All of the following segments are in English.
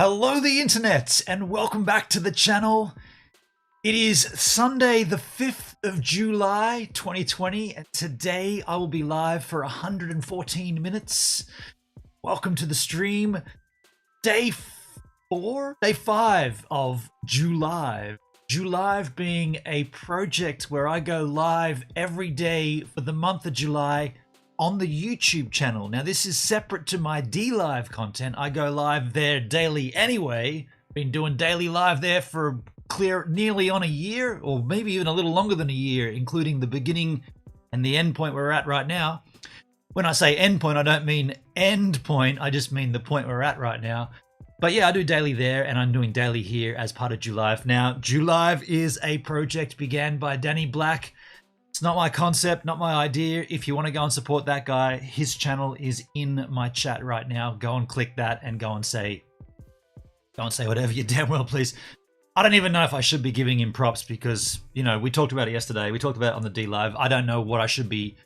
Hello the internet and welcome back to the channel. It is Sunday the 5th of July 2020 and today I will be live for 114 minutes. Welcome to the stream. Day 5 of July. July being a project where I go live every day for the month of July on the YouTube channel. Now this is separate to my DLive content. I go live there daily anyway. Been doing daily live there for nearly on a year, or maybe even a little longer than a year, including the beginning and the end point we're at right now. When I say end point, I don't mean end point, I just mean the point we're at right now. But yeah, I do daily there and I'm doing daily here as part of DLive. Now, DLive is a project began by Danny Black. It's not my concept, not my idea. If you want to go and support that guy, his channel is in my chat right now. Go and click that and go and say whatever you damn well please. I don't even know if I should be giving him props because, you know, we talked about it yesterday. We talked about it on the DLive. I don't know what I should be.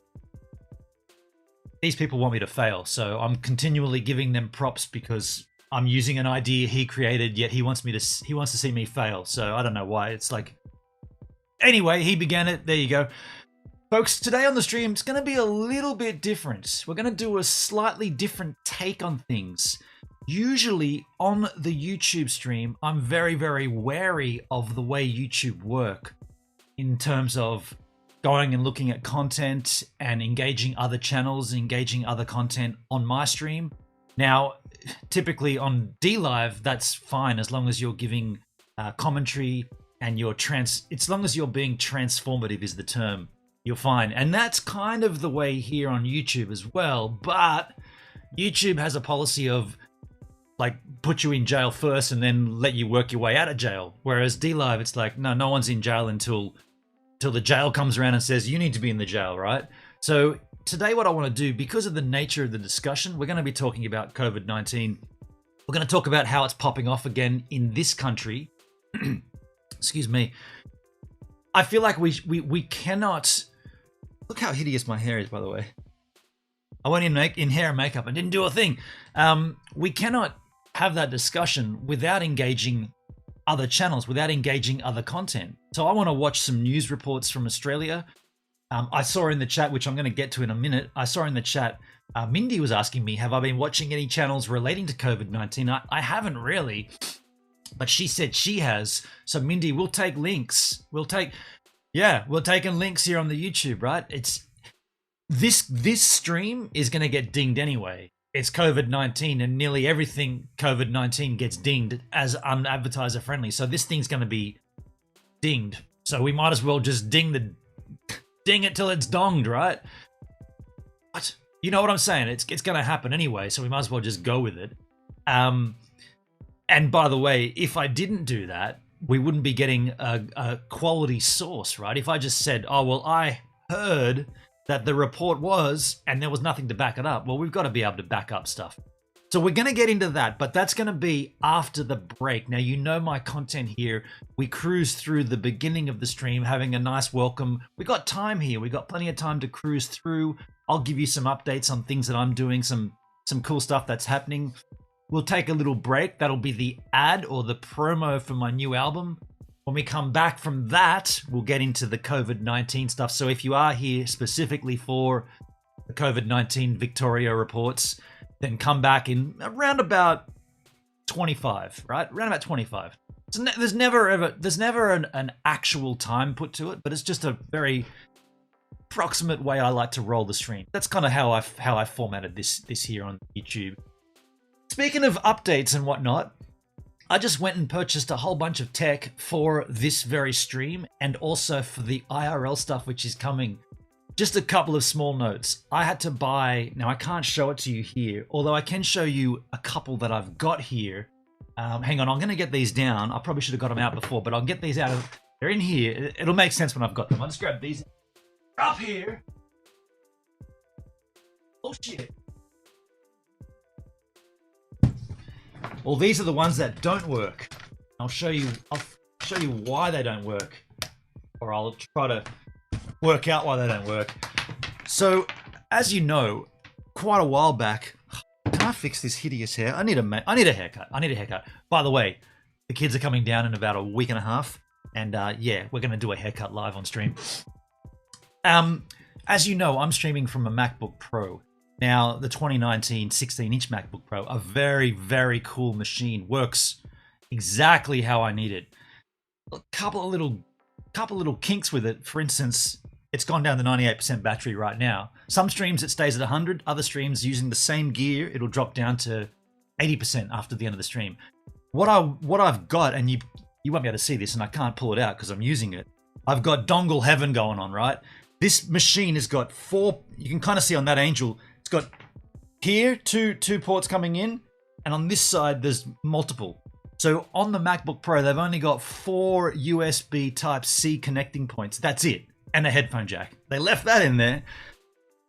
These people want me to fail, so I'm continually giving them props because I'm using an idea he created, yet he wants to see me fail. So I don't know why. It's like, anyway, he began it. There you go. Folks, today on the stream, it's going to be a little bit different. We're going to do a slightly different take on things. Usually on the YouTube stream, I'm very, very wary of the way YouTube work in terms of going and looking at content and engaging other channels, engaging other content on my stream. Now, typically on DLive, that's fine as long as you're giving commentary and as long as you're being transformative is the term, you're fine. And that's kind of the way here on YouTube as well. But YouTube has a policy of like put you in jail first and then let you work your way out of jail. Whereas DLive, it's like, no one's in jail until the jail comes around and says you need to be in the jail, right? So today what I want to do, because of the nature of the discussion, we're going to be talking about COVID-19. We're going to talk about how it's popping off again in this country. Excuse me. I feel like we cannot. Look how hideous my hair is, by the way. I went in hair and makeup and didn't do a thing. We cannot have that discussion without engaging other channels, without engaging other content. So I want to watch some news reports from Australia. I saw in the chat, which I'm going to get to in a minute, I saw in the chat, Mindy was asking me, have I been watching any channels relating to COVID-19? I haven't really, but she said she has. So Mindy, we'll take links. We're taking links here on the YouTube, right? It's this stream is going to get dinged anyway. It's COVID-19 and nearly everything COVID-19 gets dinged as unadvertiser friendly. So this thing's going to be dinged. So we might as well just ding it till it's donged, right? What? You know what I'm saying? It's going to happen anyway, so we might as well just go with it. And by the way, if I didn't do that, we wouldn't be getting a quality source, right? If I just said, oh, well, I heard that the report was, and there was nothing to back it up. Well, we've got to be able to back up stuff. So we're going to get into that, but that's going to be after the break. Now, you know my content here. We cruise through the beginning of the stream, having a nice welcome. We got time here. We got plenty of time to cruise through. I'll give you some updates on things that I'm doing, some cool stuff that's happening. We'll take a little break. That'll be the ad or the promo for my new album. When we come back from that, we'll get into the COVID-19 stuff. So if you are here specifically for the COVID-19 Victoria reports, then come back in around about 25, right? Around about 25. So there's never an actual time put to it, but it's just a very approximate way I like to roll the stream. That's kind of how I formatted this here on YouTube. Speaking of updates and whatnot, I just went and purchased a whole bunch of tech for this very stream and also for the IRL stuff which is coming. Just a couple of small notes. I had to buy, now I can't show it to you here, although I can show you a couple that I've got here. Hang on, I'm going to get these down. I probably should have got them out before, but I'll get these out of, they're in here. It'll make sense when I've got them. I'll just grab these up here. Oh shit. Well, these are the ones that don't work. I'll show you why they don't work, or I'll try to work out why they don't work. So, as you know, quite a while back, can't I fix this hideous hair? I need a haircut. I need a haircut. By the way, the kids are coming down in about a week and a half. And yeah, we're going to do a haircut live on stream. As you know, I'm streaming from a MacBook Pro. Now, the 2019 16-inch MacBook Pro, a very, very cool machine. Works exactly how I need it. A couple of little kinks with it. For instance, it's gone down to 98% battery right now. Some streams it stays at 100. Other streams, using the same gear, it'll drop down to 80% after the end of the stream. What I've got, and you won't be able to see this, and I can't pull it out because I'm using it. I've got dongle heaven going on, right? This machine has got 4. You can kind of see on that Angel. It's got here two ports coming in, and on this side there's multiple. So on the MacBook Pro, they've only got 4 USB Type-C connecting points. That's it. And a headphone jack. They left that in there.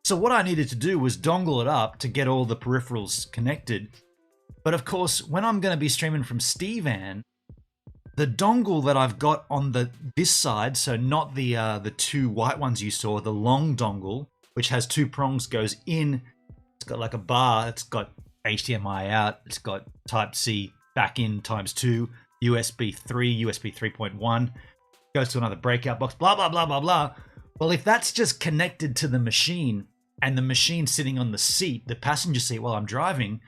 So what I needed to do was dongle it up to get all the peripherals connected. But of course, when I'm going to be streaming from Stevan, the dongle that I've got on this side, so not the 2 white ones you saw, the long dongle, which has 2 prongs, goes in. It's got like a bar. It's got HDMI out. It's got Type-C back in ×2, USB 3, USB 3.1, goes to another breakout box, blah, blah, blah, blah, blah. Well, if that's just connected to the machine and the machine sitting on the seat, the passenger seat while I'm driving,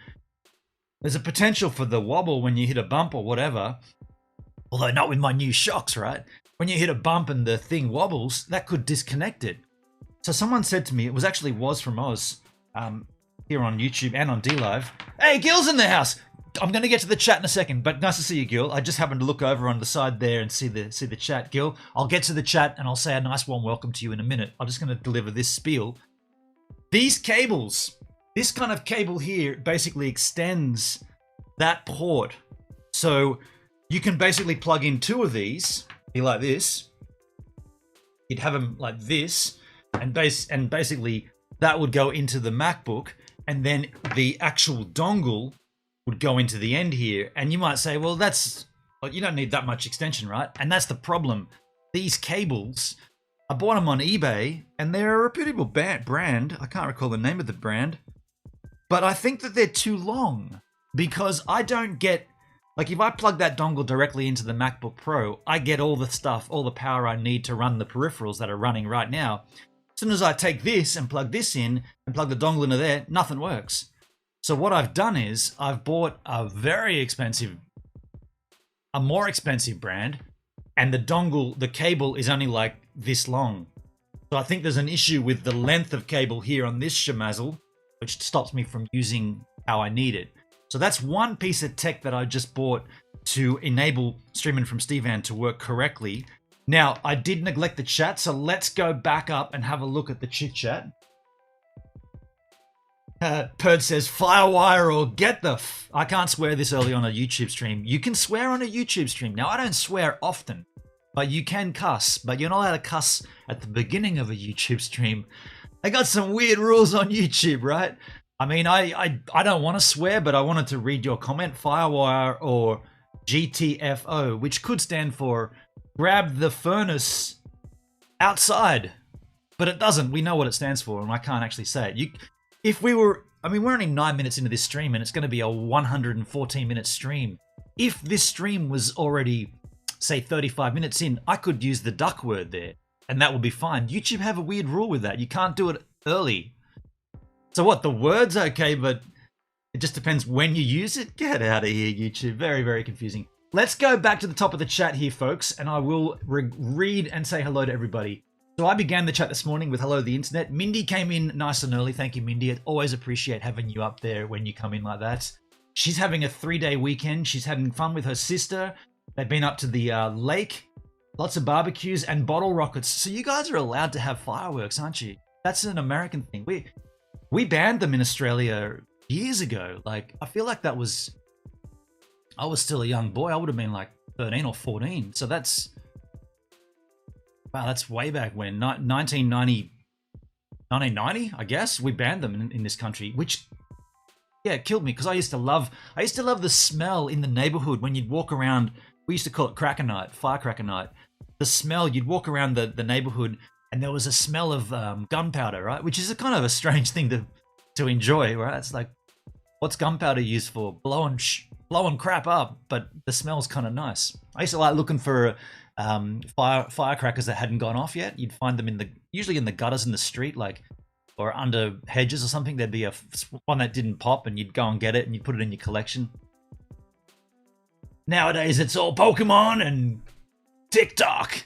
there's a potential for the wobble when you hit a bump or whatever. Although not with my new shocks, right? When you hit a bump and the thing wobbles, that could disconnect it. So someone said to me, it was from Oz, here on YouTube and on DLive, hey, Gil's in the house. I'm going to get to the chat in a second, but nice to see you, Gil. I just happened to look over on the side there and see the chat, Gil. I'll get to the chat and I'll say a nice warm welcome to you in a minute. I'm just going to deliver this spiel. These cables, this kind of cable here basically extends that port. So you can basically plug in 2 of these, here like this. You'd have them like this, and basically that would go into the MacBook, and then the actual dongle would go into the end here. And you might say, well, you don't need that much extension, right? And that's the problem. These cables, I bought them on eBay, and they're a reputable brand. I can't recall the name of the brand, but I think that they're too long, because I don't get, like, if I plug that dongle directly into the MacBook Pro, I get all the stuff, all the power I need to run the peripherals that are running right now. As soon as I take this and plug this in and plug the dongle into there, nothing works. So what I've done is I've bought a more expensive brand, and the cable is only like this long. So I think there's an issue with the length of cable here on this shemazzle, which stops me from using how I need it. So that's one piece of tech that I just bought to enable streaming from Stevan to work correctly. Now, I did neglect the chat, so let's go back up and have a look at the chit chat. Perd says, Firewire or get the I can't swear this early on a YouTube stream. You can swear on a YouTube stream. Now, I don't swear often, but you can cuss. But you're not allowed to cuss at the beginning of a YouTube stream. They got some weird rules on YouTube, right? I mean, I don't want to swear, but I wanted to read your comment. Firewire or GTFO, which could stand for grab the furnace outside. But it doesn't. We know what it stands for, and I can't actually say it. We're only 9 minutes into this stream, and it's going to be a 114-minute stream. If this stream was already, say, 35 minutes in, I could use the duck word there, and that would be fine. YouTube have a weird rule with that. You can't do it early. So what, the word's okay, but it just depends when you use it? Get out of here, YouTube. Very, very confusing. Let's go back to the top of the chat here, folks, and I will read and say hello to everybody. So I began the chat this morning with hello the internet. Mindy came in nice and early. Thank you, Mindy. I always appreciate having you up there when you come in like that. She's having a 3-day weekend. She's having fun with her sister. They've been up to the lake. Lots of barbecues and bottle rockets. So you guys are allowed to have fireworks, aren't you? That's an American thing. We banned them in Australia years ago. Like, I feel like I was still a young boy. I would have been like 13 or 14. So that's way back when. 1990, I guess. We banned them in this country, which, yeah, it killed me, because I used to love the smell in the neighborhood when you'd walk around. We used to call it cracker night, firecracker night. The smell, you'd walk around the neighborhood, and there was a smell of gunpowder, right? Which is a kind of a strange thing to enjoy, right? It's like, What's gunpowder used for? Blowing crap up, but the smell's kind of nice. I used to like looking for firecrackers that hadn't gone off yet. You'd find them usually in the gutters in the street, like, or under hedges or something. There'd be one that didn't pop, and you'd go and get it, and you put it in your collection. Nowadays, it's all Pokemon and TikTok.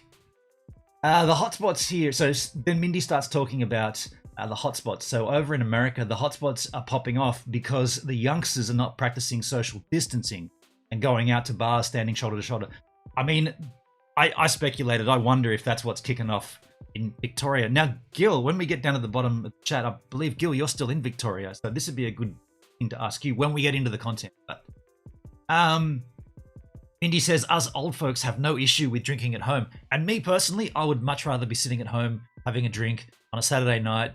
The hotspots here. So then Mindy starts talking about the hotspots. So over in America, the hotspots are popping off because the youngsters are not practicing social distancing and going out to bars, standing shoulder to shoulder. I mean, I speculated. I wonder if that's what's kicking off in Victoria. Now, Gil, when we get down to the bottom of the chat, I believe, Gil, you're still in Victoria. So this would be a good thing to ask you when we get into the content. But, Indy says, us old folks have no issue with drinking at home. And me personally, I would much rather be sitting at home having a drink on a Saturday night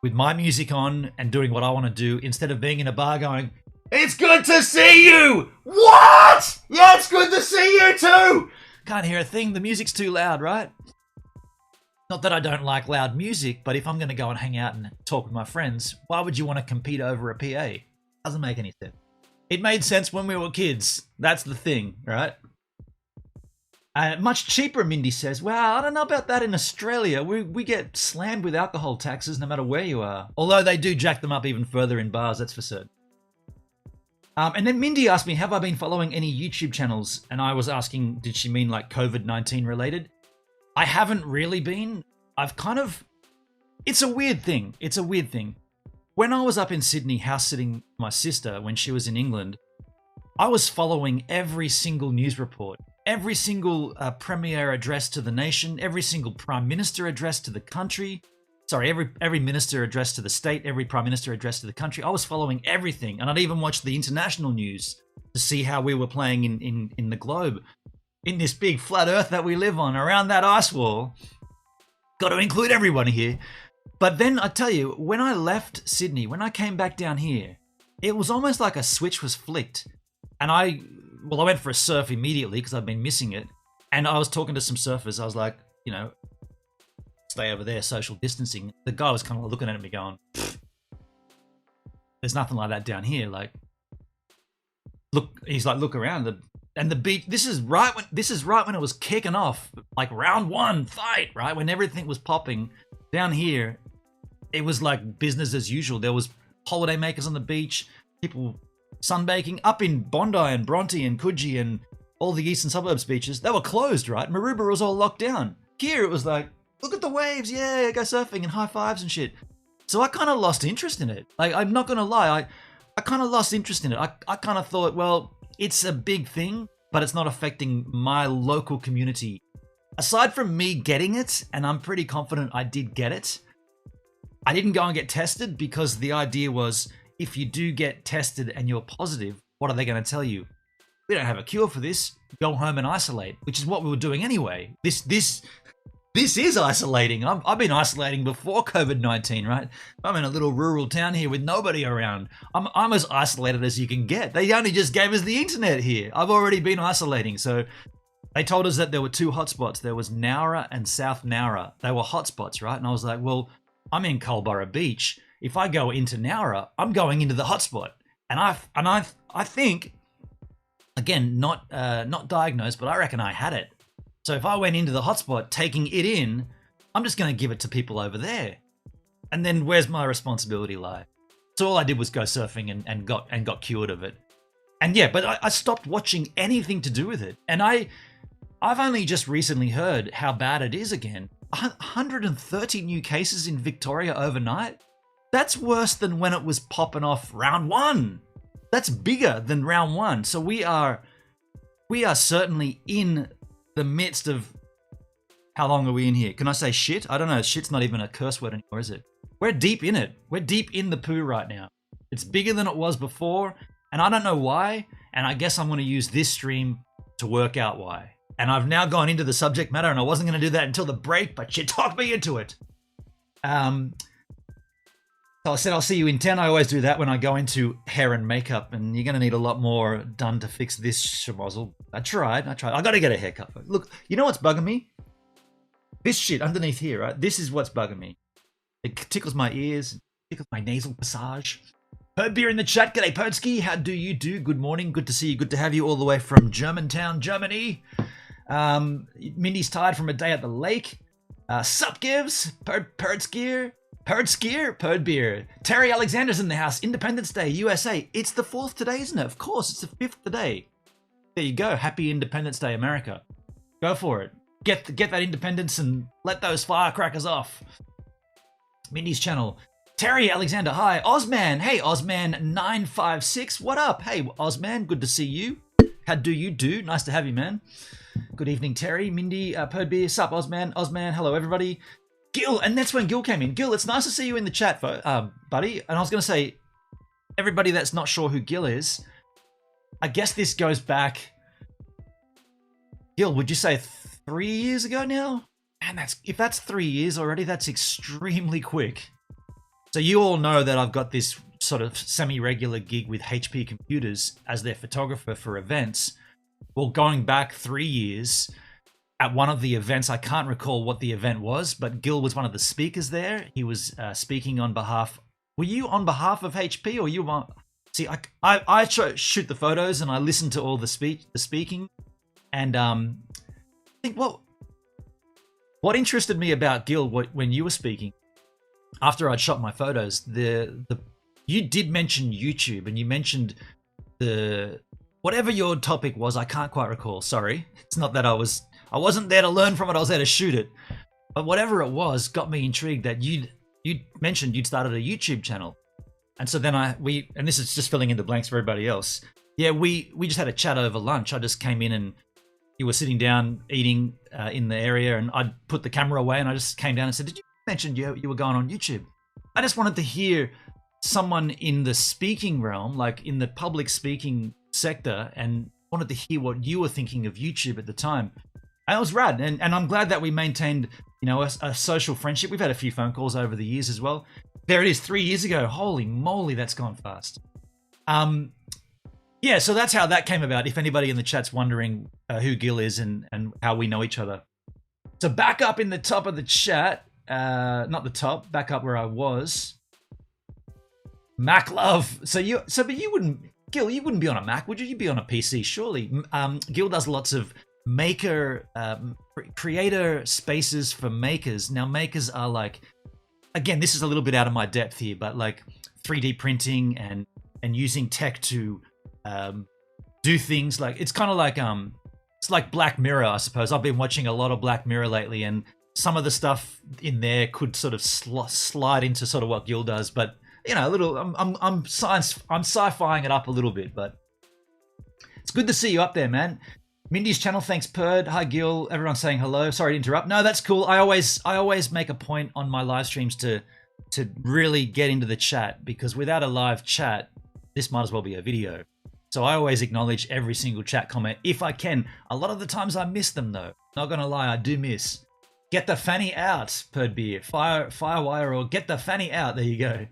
with my music on and doing what I want to do instead of being in a bar going, it's good to see you! What? Yeah, it's good to see you too! Can't hear a thing. The music's too loud, right? Not that I don't like loud music, but if I'm going to go and hang out and talk with my friends, why would you want to compete over a PA? Doesn't make any sense. It made sense when we were kids. That's the thing, right? Much cheaper, Mindy says. Well, I don't know about that in Australia. We get slammed with alcohol taxes no matter where you are. Although they do jack them up even further in bars, that's for certain. And then Mindy asked me, have I been following any YouTube channels? And I was asking, did she mean like COVID-19 related? I haven't really been. It's a weird thing. When I was up in Sydney house sitting my sister when she was in England, I was following every single news report, every single premier address to the nation, every single prime minister address to the country. Sorry, every minister address to the state, every prime minister address to the country. I was following everything, and I'd even watched the international news to see how we were playing in the globe, in this big flat earth that we live on, around that ice wall. Got to include everyone here. But then I tell you, when I left Sydney, when I came back down here, it was almost like a switch was flicked. And I went for a surf immediately because I've been missing it. And I was talking to some surfers. I was like, stay over there, social distancing. The guy was kind of looking at me going, there's nothing like that down here. Like, look around. And the beach, this is right when it was kicking off, like round one fight, right? When everything was popping. Down here, it was like business as usual. There was holidaymakers on the beach, people sunbaking. Up in Bondi and Bronte and Coogee and all the eastern suburbs beaches, they were closed, right? Maroubra was all locked down. Here it was like, look at the waves, yeah, go surfing and high fives and shit. So I kind of lost interest in it. Like, I'm not going to lie, I kind of lost interest in it. I kind of thought, well, it's a big thing, but it's not affecting my local community. Aside from me getting it, and I'm pretty confident I did get it, I didn't go and get tested because the idea was if you do get tested and you're positive, what are they going to tell you? We don't have a cure for this. Go home and isolate, which is what we were doing anyway. This is isolating. I've been isolating before COVID-19, right? I'm in a little rural town here with nobody around. I'm as isolated as you can get. They only just gave us the internet here. I've already been isolating, so... They told us that there were two hotspots. There was Nowra and South Nowra. They were hotspots, right? And I was like, well, I'm in Culburra Beach. If I go into Nowra, I'm going into the hotspot. And I think, again, not diagnosed, but I reckon I had it. So if I went into the hotspot, taking it in, I'm just going to give it to people over there. And then where's my responsibility lie? So all I did was go surfing and got cured of it. And yeah, but I stopped watching anything to do with it. And I've only just recently heard how bad it is again. 130 new cases in Victoria overnight. That's worse than when it was popping off round one. That's bigger than round one. So we are certainly in the midst of, how long are we in here? Can I say shit? I don't know. Shit's not even a curse word anymore, is it? We're deep in it. We're deep in the poo right now. It's bigger than it was before. And I don't know why. And I guess I'm going to use this stream to work out why. And I've now gone into the subject matter, and I wasn't going to do that until the break, but you talked me into it. So I said I'll see you in 10. I always do that when I go into hair and makeup, and you're going to need a lot more done to fix this schmozzle. I tried. I got to get a haircut. Look, you know what's bugging me? This shit underneath here, right? This is what's bugging me. It tickles my ears, tickles my nasal passage. Perd Beer in the chat. G'day, Perdski. How do you do? Good morning. Good to see you. Good to have you all the way from Germantown, Germany. Mindy's tired from a day at the lake. Sup, Gives? Perdskier? Perd Beer. Terry Alexander's in the house. Independence Day, USA. It's the 4th today, isn't it? Of course, it's the 5th today. There you go. Happy Independence Day, America. Go for it. Get that independence and let those firecrackers off. Mindy's channel. Terry Alexander, hi. Ozman, hey, Ozman956, what up? Hey, Ozman, good to see you. How do you do? Nice to have you, man. Good evening, Terry, Mindy, Perd Beer, sup, Ozman, hello, everybody. Gil, and that's when Gil came in. Gil, it's nice to see you in the chat, buddy. And I was going to say, everybody that's not sure who Gil is, I guess this goes back, Gil, would you say 3 years ago now? And if that's 3 years already, that's extremely quick. So you all know that I've got this sort of semi-regular gig with HP Computers as their photographer for events. Well, going back 3 years, at one of the events, I can't recall what the event was, but Gil was one of the speakers there. He was speaking on behalf... Were you on behalf of HP or you on... See, I shoot the photos and I listen to all the speaking. And I think what interested me about Gil when you were speaking, after I'd shot my photos, you did mention YouTube and you mentioned whatever your topic was. I can't quite recall. Sorry, it's not that I wasn't there to learn from it. I was there to shoot it. But whatever it was got me intrigued that you mentioned you'd started a YouTube channel, and so then and this is just filling in the blanks for everybody else. Yeah, we just had a chat over lunch. I just came in and you were sitting down eating in the area, and I'd put the camera away and I just came down and said, "Did you mention you were going on YouTube?" I just wanted to hear someone in the speaking realm, like in the public speaking sector, and wanted to hear what you were thinking of YouTube at the time. And it was rad, and I'm glad that we maintained, a social friendship. We've had a few phone calls over the years as well. There it is, 3 years ago. Holy moly, that's gone fast. Yeah, so that's how that came about. If anybody in the chat's wondering who Gil is and how we know each other. So back up in the top of the chat. Not the top, back up where I was. Mac love. But you wouldn't, Gil, you wouldn't be on a Mac, would you? You'd be on a PC, surely. Gil does lots of maker, creator spaces for makers. Now, makers are like, again, this is a little bit out of my depth here, but like 3D printing and using tech to do things like, it's kind of like, it's like Black Mirror, I suppose. I've been watching a lot of Black Mirror lately, and some of the stuff in there could sort of slide into sort of what Gil does, but a little. I'm sci-fiing it up a little bit, but it's good to see you up there, man. Mindy's channel, thanks, Perd. Hi, Gil. Everyone's saying hello. Sorry to interrupt. No, that's cool. I always make a point on my live streams to really get into the chat, because without a live chat, this might as well be a video. So I always acknowledge every single chat comment if I can. A lot of the times I miss them though. Not gonna lie, I do miss. Get the fanny out, Perd Beer. Firewire or get the fanny out. There you go.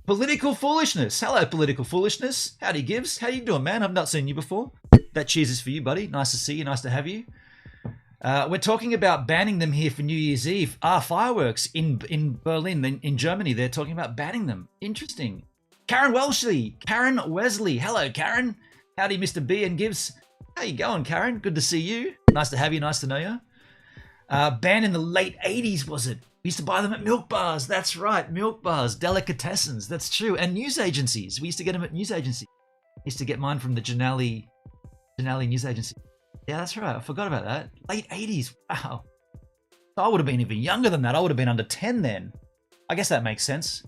Political foolishness. Hello, political foolishness. Howdy, Gibbs. How you doing, man? I've not seen you before. That cheers is for you, buddy. Nice to see you. Nice to have you. We're talking about banning them here for New Year's Eve. Fireworks in Berlin, in Germany. They're talking about banning them. Interesting. Karen Wesley. Hello, Karen. Howdy, Mr. B and Gibbs. How you going, Karen? Good to see you. Nice to have you. Nice to know you. Banned in the late 80s, was it? We used to buy them at milk bars. That's right, milk bars, delicatessens. That's true. And news agencies. We used to get them at news agencies. I used to get mine from the Janelli news agency. Yeah, that's right. I forgot about that. Late 80s. Wow. I would have been even younger than that. I would have been under 10 then. I guess that makes sense.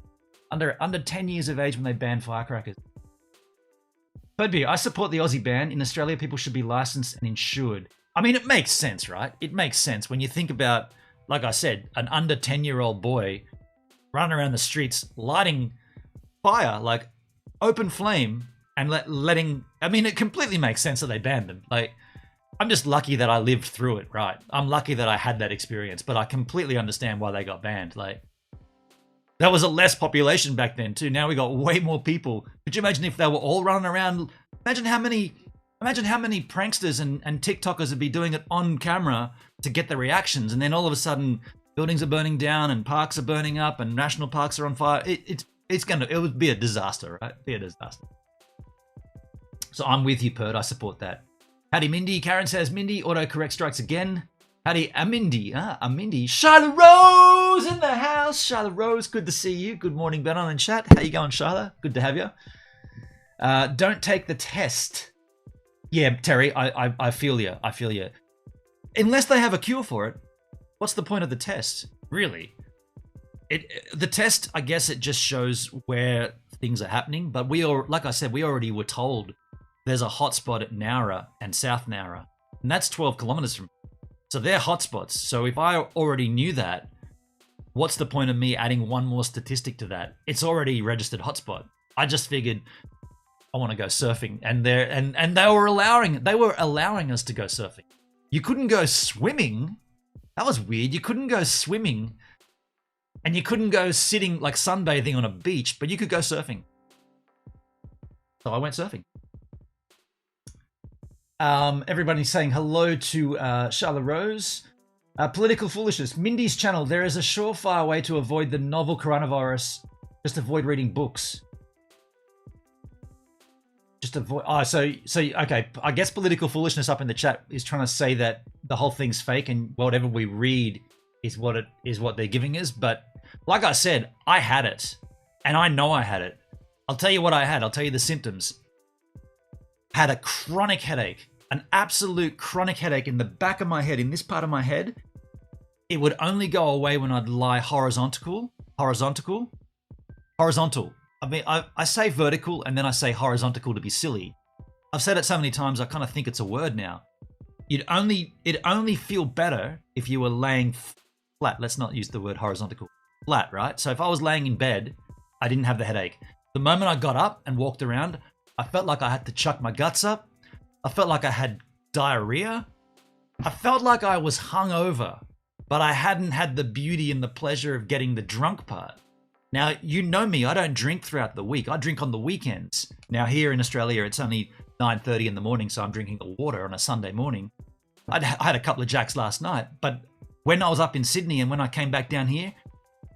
Under 10 years of age when they banned firecrackers. Perd Beer, I support the Aussie ban. In Australia, people should be licensed and insured. I mean, it makes sense, right? It makes sense when you think about, like I said, an under 10-year-old boy running around the streets lighting fire, like open flame, and letting... I mean, it completely makes sense that they banned them. Like, I'm just lucky that I lived through it, right? I'm lucky that I had that experience, but I completely understand why they got banned. Like, there was a less population back then too. Now we got way more people. Could you imagine if they were all running around? Imagine how many pranksters and TikTokers would be doing it on camera to get the reactions, and then all of a sudden buildings are burning down and parks are burning up and national parks are on fire. it would be a disaster, right? Be a disaster. So I'm with you, Pert. I support that. Howdy, Mindy. Karen says, Mindy, autocorrect strikes again. Howdy, Amindy. Amindy. Charlotte Rose in the house. Charlotte Rose, good to see you. Good morning, Ben on in chat. How you going, Charlotte? Good to have you. Don't take the test. Yeah, Terry, I feel you. I feel you. Unless they have a cure for it, what's the point of the test? Really? The test, I guess it just shows where things are happening. But like I said, we already were told there's a hotspot at Nowra and South Nowra. And that's 12 kilometers from. So they're hotspots. So if I already knew that, what's the point of me adding one more statistic to that? It's already registered hotspot. I just figured I want to go surfing, and they were allowing us to go surfing. You couldn't go swimming. That was weird. You couldn't go swimming, and you couldn't go sitting like sunbathing on a beach, but you could go surfing. So I went surfing. Everybody's saying hello to Charlotte Rose. Political foolishness. Mindy's channel. There is a surefire way to avoid the novel coronavirus. Just avoid reading books. Just avoid. Oh, so okay. I guess political foolishness up in the chat is trying to say that the whole thing's fake and whatever we read is what they're giving us. But like I said, I had it, and I know I had it. I'll tell you what I had. I'll tell you the symptoms. Had a chronic headache, an absolute chronic headache in the back of my head, in this part of my head. It would only go away when I'd lie horizontal. I mean, I say vertical and then I say horizontal to be silly. I've said it so many times, I kind of think it's a word now. It'd only feel better if you were laying flat. Let's not use the word horizontal. Flat, right? So if I was laying in bed, I didn't have the headache. The moment I got up and walked around, I felt like I had to chuck my guts up. I felt like I had diarrhea. I felt like I was hungover, but I hadn't had the beauty and the pleasure of getting the drunk part. Now, you know me, I don't drink throughout the week. I drink on the weekends. Now, here in Australia, it's only 9:30 in the morning, so I'm drinking the water on a Sunday morning. I had a couple of jacks last night, but when I was up in Sydney and when I came back down here,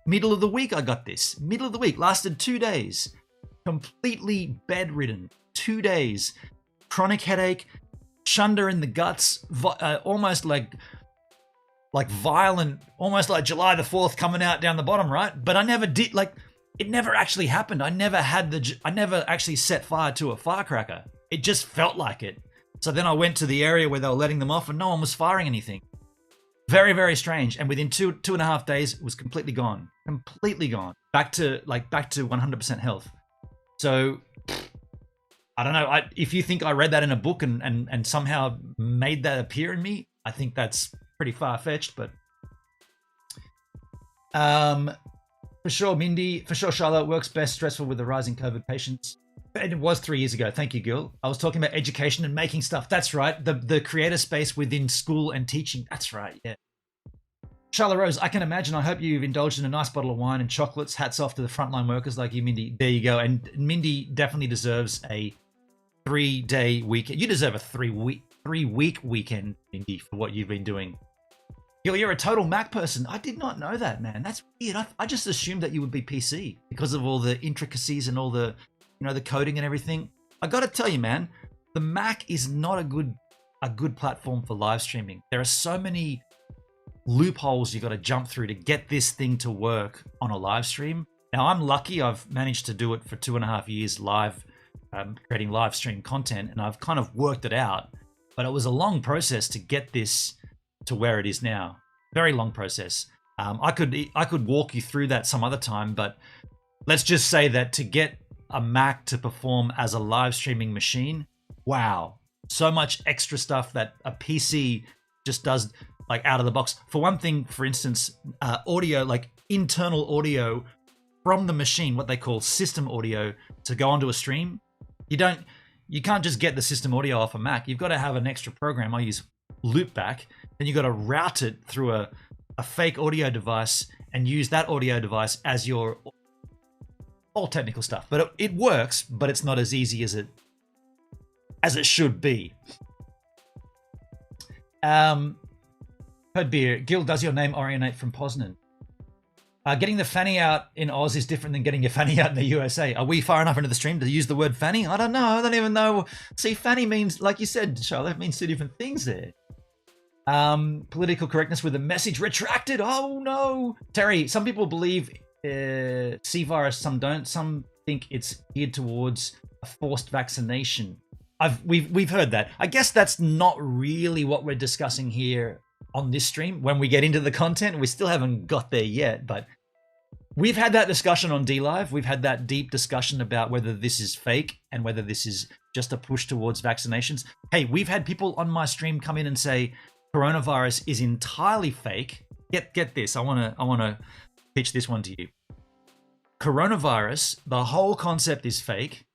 middle of the week I got this. Middle of the week, lasted 2 days. Completely bedridden, 2 days. Chronic headache, chunder in the guts, almost like violent, almost like July the 4th coming out down the bottom, right? But I never did, like, it never actually happened. I never actually set fire to a firecracker. It just felt like it. So then I went to the area where they were letting them off and no one was firing anything. Very, very strange. And within two and a half days, it was completely gone. Completely gone. Back to 100% health. So I don't know. If you think I read that in a book and somehow made that appear in me, I think that's pretty far-fetched, but for sure, Mindy, for sure, Charlotte, works best stressful with the rising COVID patients. And it was 3 years ago. Thank you, Gil. I was talking about education and making stuff. That's right. The creator space within school and teaching. That's right. Yeah. Charlotte Rose, I can imagine. I hope you've indulged in a nice bottle of wine and chocolates. Hats off to the frontline workers like you, Mindy. There you go. And Mindy definitely deserves a 3-day weekend. You deserve a 3-week weekend, Mindy, for what you've been doing. You're a total Mac person. I did not know that, man. That's weird. I just assumed that you would be PC because of all the intricacies and all the, the coding and everything. I got to tell you, man, the Mac is not a good platform for live streaming. There are so many loopholes you got to jump through to get this thing to work on a live stream. Now, I'm lucky. I've managed to do it for 2.5 years live, creating live stream content, and I've kind of worked it out. But it was a long process to get this to where it is now. Very long process. I could walk you through that some other time, but let's just say that to get a Mac to perform as a live streaming machine, wow, so much extra stuff that a PC just does, like, out of the box. For one thing, for instance, audio, like internal audio from the machine, what they call system audio, to go onto a stream. You can't just get the system audio off a Mac. You've got to have an extra program. I use Loopback. Then you've got to route it through a fake audio device and use that audio device as your all technical stuff. But it works, but it's not as easy as it should be. Heard beer. Gil, does your name orientate from Poznan? Getting the fanny out in Oz is different than getting your fanny out in the USA. Are we far enough into the stream to use the word fanny? I don't know. I don't even know. See, fanny means, like you said, Charlotte, it means two different things there. Political correctness with a message retracted. Oh no. Terry, some people believe C virus, some don't. Some think it's geared towards a forced vaccination. We've heard that. I guess that's not really what we're discussing here on this stream. When we get into the content, we still haven't got there yet, but we've had that discussion on DLive. We've had that deep discussion about whether this is fake and whether this is just a push towards vaccinations. Hey, we've had people on my stream come in and say coronavirus is entirely fake. Get this. I want to pitch this one to you. Coronavirus, the whole concept is fake.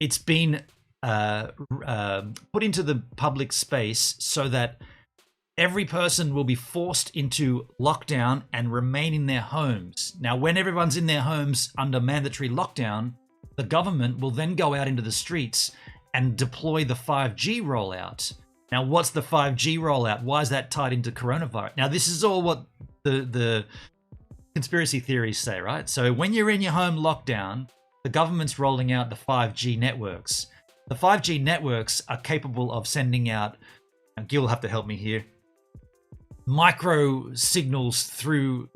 It's been put into the public space so that every person will be forced into lockdown and remain in their homes. Now, when everyone's in their homes under mandatory lockdown, the government will then go out into the streets and deploy the 5G rollout. Now, what's the 5G rollout? Why is that tied into coronavirus? Now, this is all what the conspiracy theories say, right? So when you're in your home lockdown, the government's rolling out the 5G networks. The 5G networks are capable of sending out, and Gil will have to help me here, micro signals through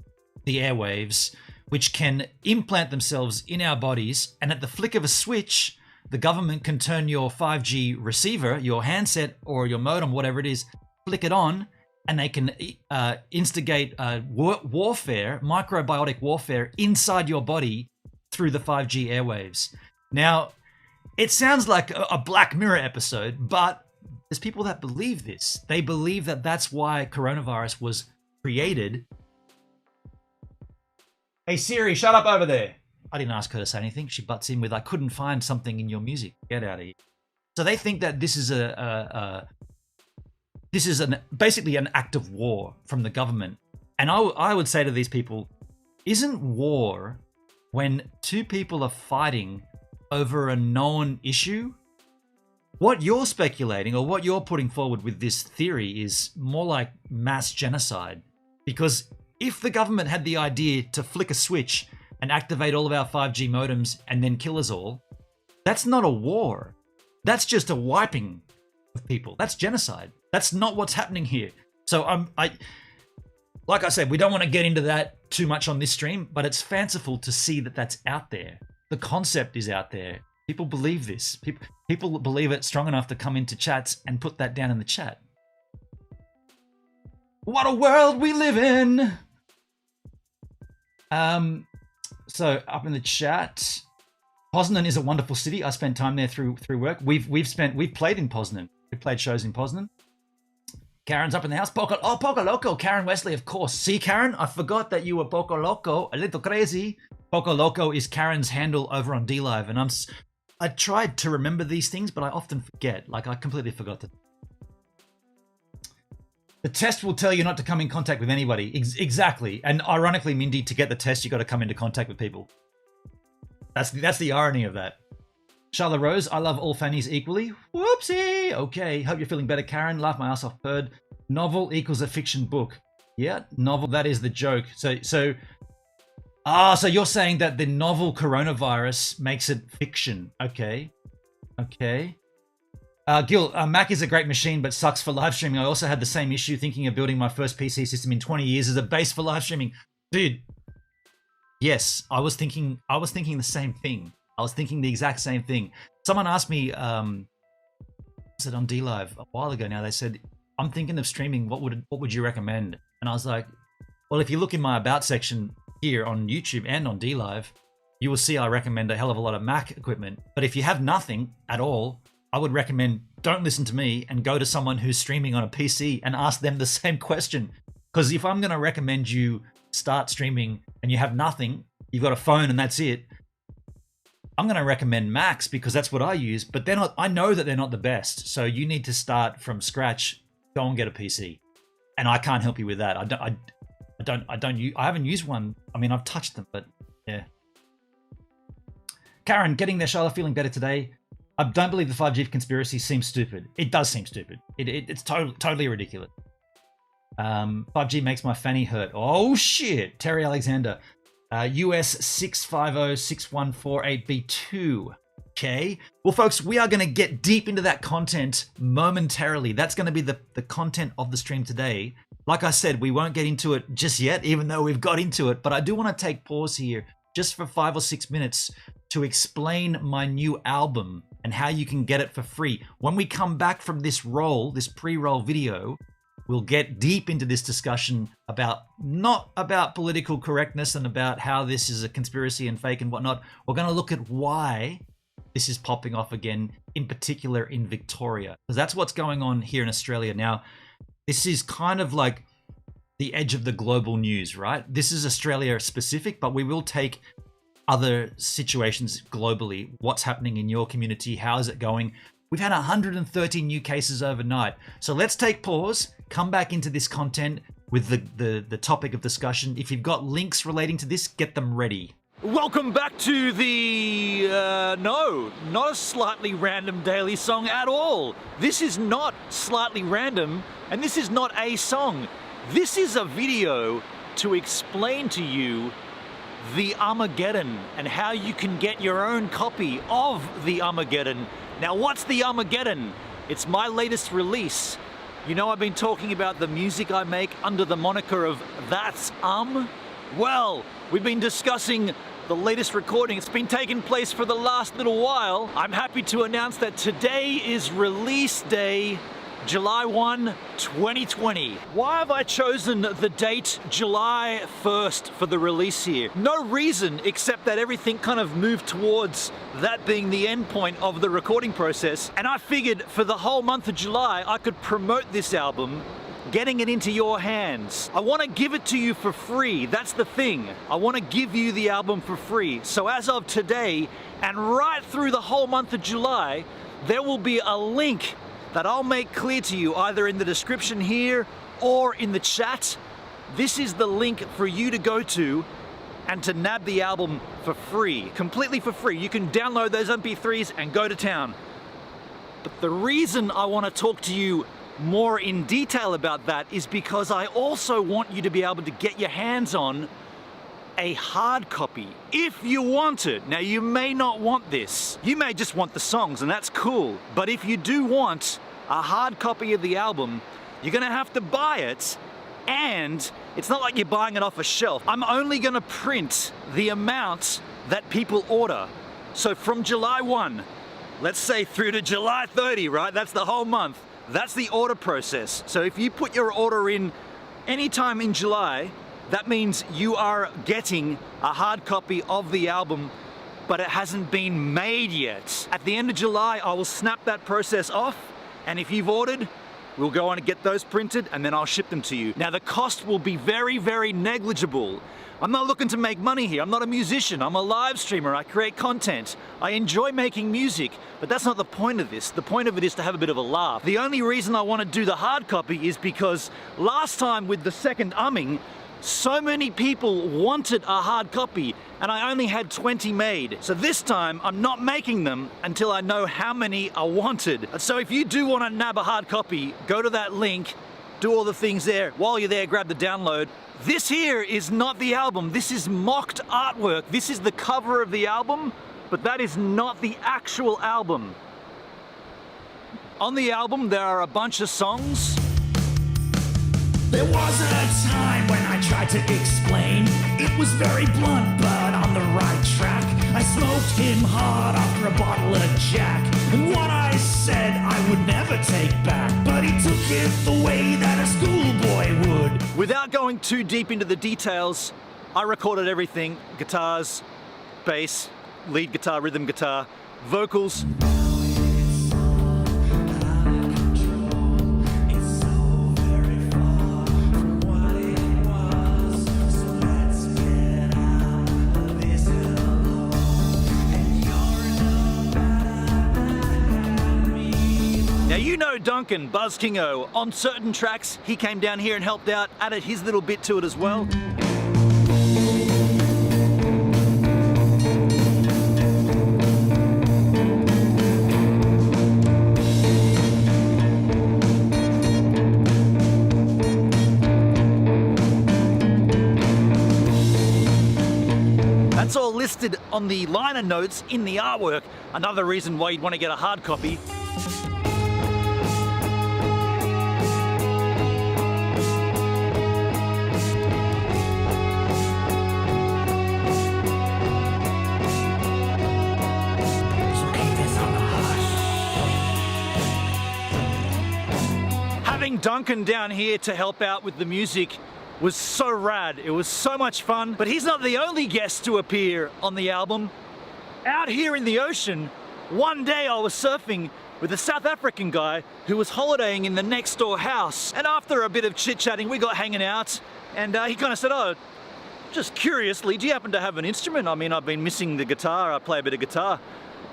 the airwaves, which can implant themselves in our bodies. And at the flick of a switch, the government can turn your 5G receiver, your handset or your modem, whatever it is, flick it on, and they can instigate warfare, microbiotic warfare inside your body through the 5G airwaves. Now, it sounds like a Black Mirror episode, but there's people that believe this. They believe that that's why coronavirus was created. Hey Siri, shut up over there. I didn't ask her to say anything. She butts in with, I couldn't find something in your music. Get out of here. So they think that this is basically an act of war from the government. And I would say to these people, isn't war when two people are fighting over a known issue? What you're speculating or what you're putting forward with this theory is more like mass genocide. Because if the government had the idea to flick a switch and activate all of our 5G modems and then kill us all, that's not a war. That's just a wiping of people. That's genocide. That's not what's happening here. So like I said, we don't want to get into that too much on this stream, but it's fanciful to see that that's out there. The concept is out there. People believe this. People believe it strong enough to come into chats and put that down in the chat. What a world we live in! So up in the chat, Poznan is a wonderful city. I spent time there through work. We've played in Poznan. We've played shows in Poznan. Karen's up in the house. Poco Loco. Karen Wesley, of course. See, Karen, I forgot that you were Poco Loco. A little crazy. Poco Loco is Karen's handle over on DLive, and I tried to remember these things, but I often forget. Like, I completely forgot to. The test will tell you not to come in contact with anybody. Exactly. And ironically, Mindy, to get the test, you got to come into contact with people. That's the irony of that. Charlotte Rose, I love all fannies equally. Whoopsie. Okay. Hope you're feeling better, Karen. Laugh my ass off, bird. Novel equals a fiction book. Yeah, novel. That is the joke. So you're saying that the novel coronavirus makes it fiction. Okay. Gil, Mac is a great machine, but sucks for live streaming. I also had the same issue thinking of building my first PC system in 20 years as a base for live streaming. Dude, yes, I was thinking the same thing. I was thinking the exact same thing. Someone asked me, said on DLive a while ago now, they said, I'm thinking of streaming, what would you recommend? And I was like, well, if you look in my about section here on YouTube and on DLive, you will see I recommend a hell of a lot of Mac equipment. But if you have nothing at all, I would recommend don't listen to me and go to someone who's streaming on a PC and ask them the same question. Because if I'm going to recommend you start streaming and you have nothing, you've got a phone and that's it, I'm going to recommend Macs because that's what I use, but they're not. I know that they're not the best. So you need to start from scratch. Go and get a PC, and I can't help you with that. I haven't used one. I mean, I've touched them, but yeah. Karen, getting there, Charlotte, feeling better today. I don't believe the 5G conspiracy seems stupid. It does seem stupid. It's totally ridiculous. 5G makes my fanny hurt. Oh shit, Terry Alexander. US 6506148B2. Okay. Well, folks, we are going to get deep into that content momentarily. That's going to be the content of the stream today. Like I said, we won't get into it just yet, even though we've got into it. But I do want to take pause here just for 5 or 6 minutes to explain my new album and how you can get it for free. When we come back from this pre-roll video, we'll get deep into this discussion about not about political correctness and about how this is a conspiracy and fake and whatnot. We're going to look at why this is popping off again, in particular in Victoria, because that's what's going on here in Australia now. This is kind of like the edge of the global news, right? This is Australia specific, but we will take other situations globally. What's happening in your community? How is it going? We've had 130 new cases overnight. So let's take pause, come back into this content with the topic of discussion. If you've got links relating to this, get them ready. Welcome back to the, no, not a slightly random daily song at all. This is not slightly random, and this is not a song. This is a video to explain to you the Armageddon and how you can get your own copy of the Armageddon. Now, what's the Armageddon? It's my latest release. You know, I've been talking about the music I make under the moniker of That's Well, we've been discussing the latest recording. It's been taking place for the last little while. I'm happy to announce that today is release day, July 1, 2020. Why have I chosen the date July 1st for the release here? No reason except that everything kind of moved towards that being the end point of the recording process. And I figured for the whole month of July, I could promote this album, getting it into your hands. I want to give it to you for free. That's the thing. I want to give you the album for free. So as of today, and right through the whole month of July, there will be a link that I'll make clear to you either in the description here or in the chat. This is the link for you to go to and to nab the album for free, completely for free. You can download those MP3s and go to town. But the reason I want to talk to you more in detail about that is because I also want you to be able to get your hands on a hard copy if you want it. Now, you may not want this. You may just want the songs, and that's cool. But if you do want a hard copy of the album, you're gonna have to buy it, and it's not like you're buying it off a shelf. I'm only gonna print the amount that people order. So from July 1, let's say through to July 30, right? That's the whole month. That's the order process. So if you put your order in anytime in July, that means you are getting a hard copy of the album, but it hasn't been made yet. At the end of July, I will snap that process off, and if you've ordered, we'll go on and get those printed, and then I'll ship them to you. Now, the cost will be very, very negligible. I'm not looking to make money here. I'm not a musician. I'm a live streamer. I create content. I enjoy making music, but that's not the point of this. The point of it is to have a bit of a laugh. The only reason I want to do the hard copy is because last time with the second umming, so many people wanted a hard copy, and I only had 20 made. So this time, I'm not making them until I know how many are wanted. So if you do want to nab a hard copy, go to that link, do all the things there. While you're there, grab the download. This here is not the album. This is mocked artwork. This is the cover of the album, but that is not the actual album. On the album, there are a bunch of songs. There was a time when I tried to explain. It was very blunt, but on the right track. I smoked him hard after a bottle of Jack. And what I said I would never take back. But he took it the way that a schoolboy would. Without going too deep into the details, I recorded everything. Guitars, bass, lead guitar, rhythm guitar, vocals. Now, you know Duncan, Buzz Kingo. On certain tracks, he came down here and helped out, added his little bit to it as well. listed on the liner notes in the artwork. Another reason why you'd want to get a hard copy. Having Duncan down here to help out with the music was so rad. It was so much fun. But he's not the only guest to appear on the album. Out here in the ocean, one day I was surfing with a South African guy who was holidaying in the next door house. And after a bit of chit-chatting, we got hanging out, and he kind of said, "Oh, just curiously, do you happen to have an instrument? I mean, I've been missing the guitar. I play a bit of guitar."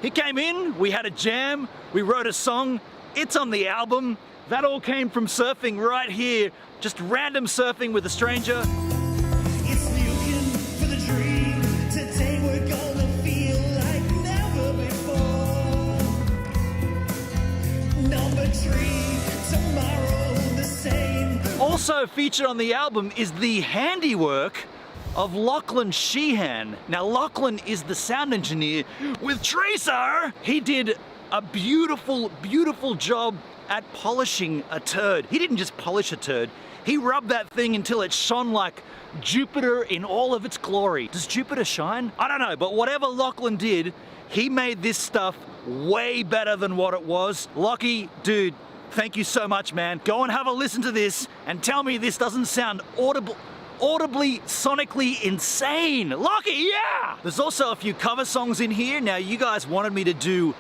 He came in, we had a jam, we wrote a song. It's on the album. That all came from surfing right here, just random surfing with a stranger. It's looking for the dream. Today we're gonna feel like never before. Number 3, tomorrow the same. Also featured on the album is the handiwork of Lachlan Sheehan. Now, Lachlan is the sound engineer with Tracer. He did a beautiful, beautiful job at polishing a turd. He didn't just polish a turd, he rubbed that thing until it shone like Jupiter in all of its glory. Does Jupiter shine? I don't know, but whatever Lachlan did, he made this stuff way better than what it was. Lockie, dude, thank you so much, man. Go and have a listen to this and tell me this doesn't sound audibly, sonically insane. Lockie, yeah! There's also a few cover songs in here. Now, you guys wanted me to do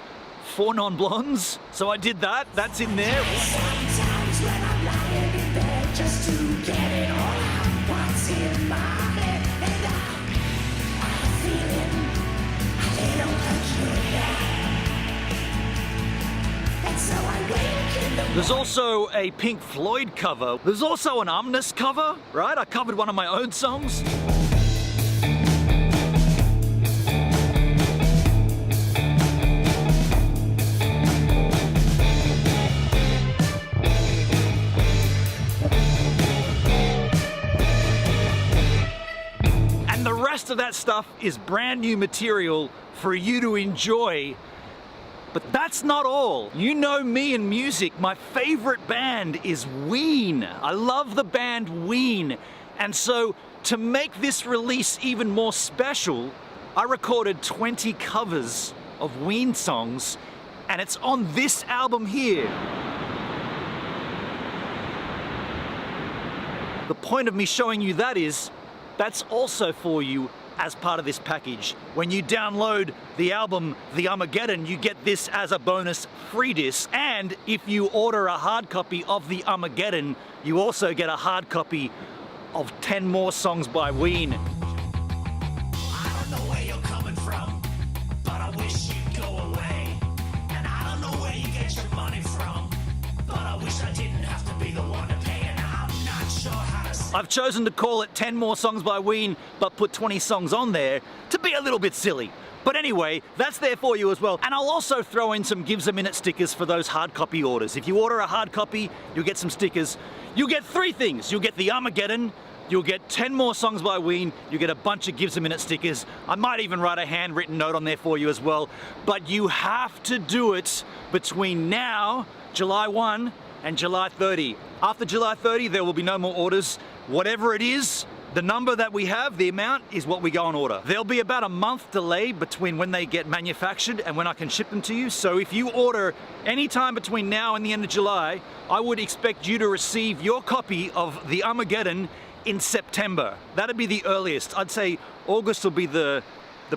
4 Non-Blondes, so I did that. That's in there. Sometimes when I'm lying in bed just to get it all out, what's in my head, and I'm feeling a little peculiar. And so I wake in the There's also a Pink Floyd cover. There's also an Omnis cover, right? I covered one of my own songs. The rest of that stuff is brand new material for you to enjoy. But that's not all. You know me and music. My favorite band is Ween. I love the band Ween. And so to make this release even more special, I recorded 20 covers of Ween songs, and it's on this album here. The point of me showing you that is, that's also for you as part of this package. When you download the album, The Armageddon, you get this as a bonus free disc. And if you order a hard copy of The Armageddon, you also get a hard copy of 10 more songs by Ween. I don't know where you're coming from, but I wish you'd go away. And I don't know where you get your money from, but I wish I didn't have to be the one to pay. And I'm not sure how to say. I've chosen to call it 10 more songs by Ween, but put 20 songs on there to be a little bit silly. But anyway, that's there for you as well. And I'll also throw in some Gives a Minute stickers for those hard copy orders. If you order a hard copy, you'll get some stickers. You'll get 3 things. You'll get the Armageddon, you'll get 10 more songs by Ween, you get a bunch of Gives a Minute stickers. I might even write a handwritten note on there for you as well. But you have to do it between now, July 1, and July 30. After July 30, there will be no more orders. Whatever it is, the number that we have, the amount, is what we go on order. There'll be about a month delay between when they get manufactured and when I can ship them to you. So if you order any time between now and the end of July, I would expect you to receive your copy of the Armageddon in September. That'd be the earliest. I'd say August will be the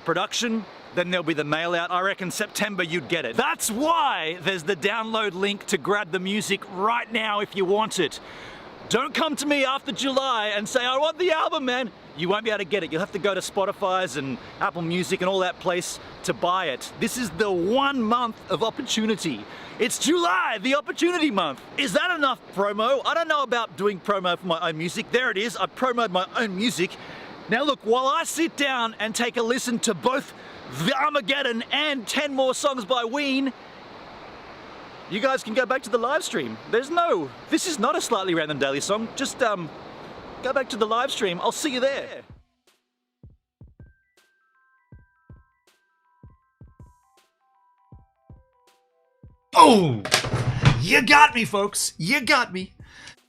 production, then there'll be the mail out. I reckon September you'd get it. That's why there's the download link to grab the music right now if you want it. Don't come to me after July and say, I want the album, man. You won't be able to get it. You'll have to go to Spotify's and Apple Music and all that place to buy it. This is the 1 month of opportunity. It's July, the opportunity month. Is that enough promo? I don't know about doing promo for my own music. There it is. I promoted my own music. Now look, while I sit down and take a listen to both the Armageddon and 10 more songs by Ween, you guys can go back to the live stream. This is not a Slightly Random Daily song. Just go back to the live stream. I'll see you there. Oh, you got me, folks. You got me.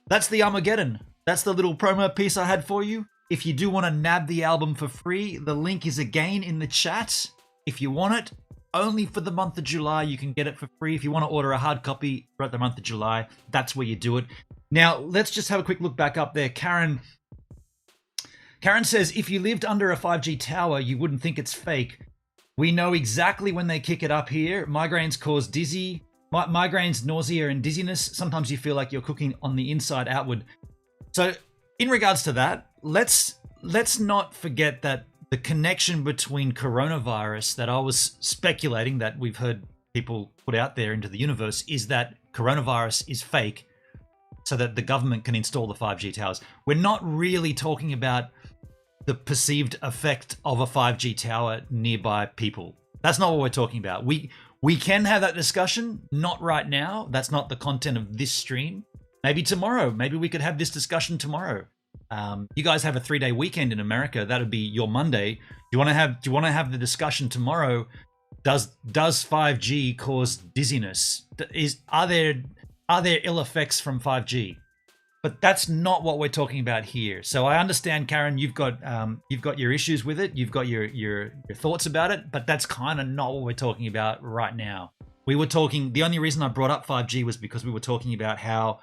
That's the Armageddon. That's the little promo piece I had for you. If you do want to nab the album for free, the link is again in the chat. If you want it, only for the month of July, you can get it for free. If you want to order a hard copy throughout the month of July, that's where you do it. Now, let's just have a quick look back up there. Karen says, if you lived under a 5G tower, you wouldn't think it's fake. We know exactly when they kick it up here. Migraines cause migraines, nausea, and dizziness. Sometimes you feel like you're cooking on the inside outward. So in regards to that, let's not forget that the connection between coronavirus that I was speculating that we've heard people put out there into the universe is that coronavirus is fake so that the government can install the 5G towers. We're not really talking about the perceived effect of a 5G tower nearby people. That's not what we're talking about. We can have that discussion, not right now. That's not the content of this stream. Maybe tomorrow. Maybe we could have this discussion tomorrow. You guys have a 3-day weekend in America. That would be your Monday. Do you want to have the discussion tomorrow? Does 5G cause dizziness? Are there ill effects from 5G? But that's not what we're talking about here. So I understand, Karen, you've got your issues with it. You've got your thoughts about it, but that's kind of not what we're talking about right now. The only reason I brought up 5G was because we were talking about how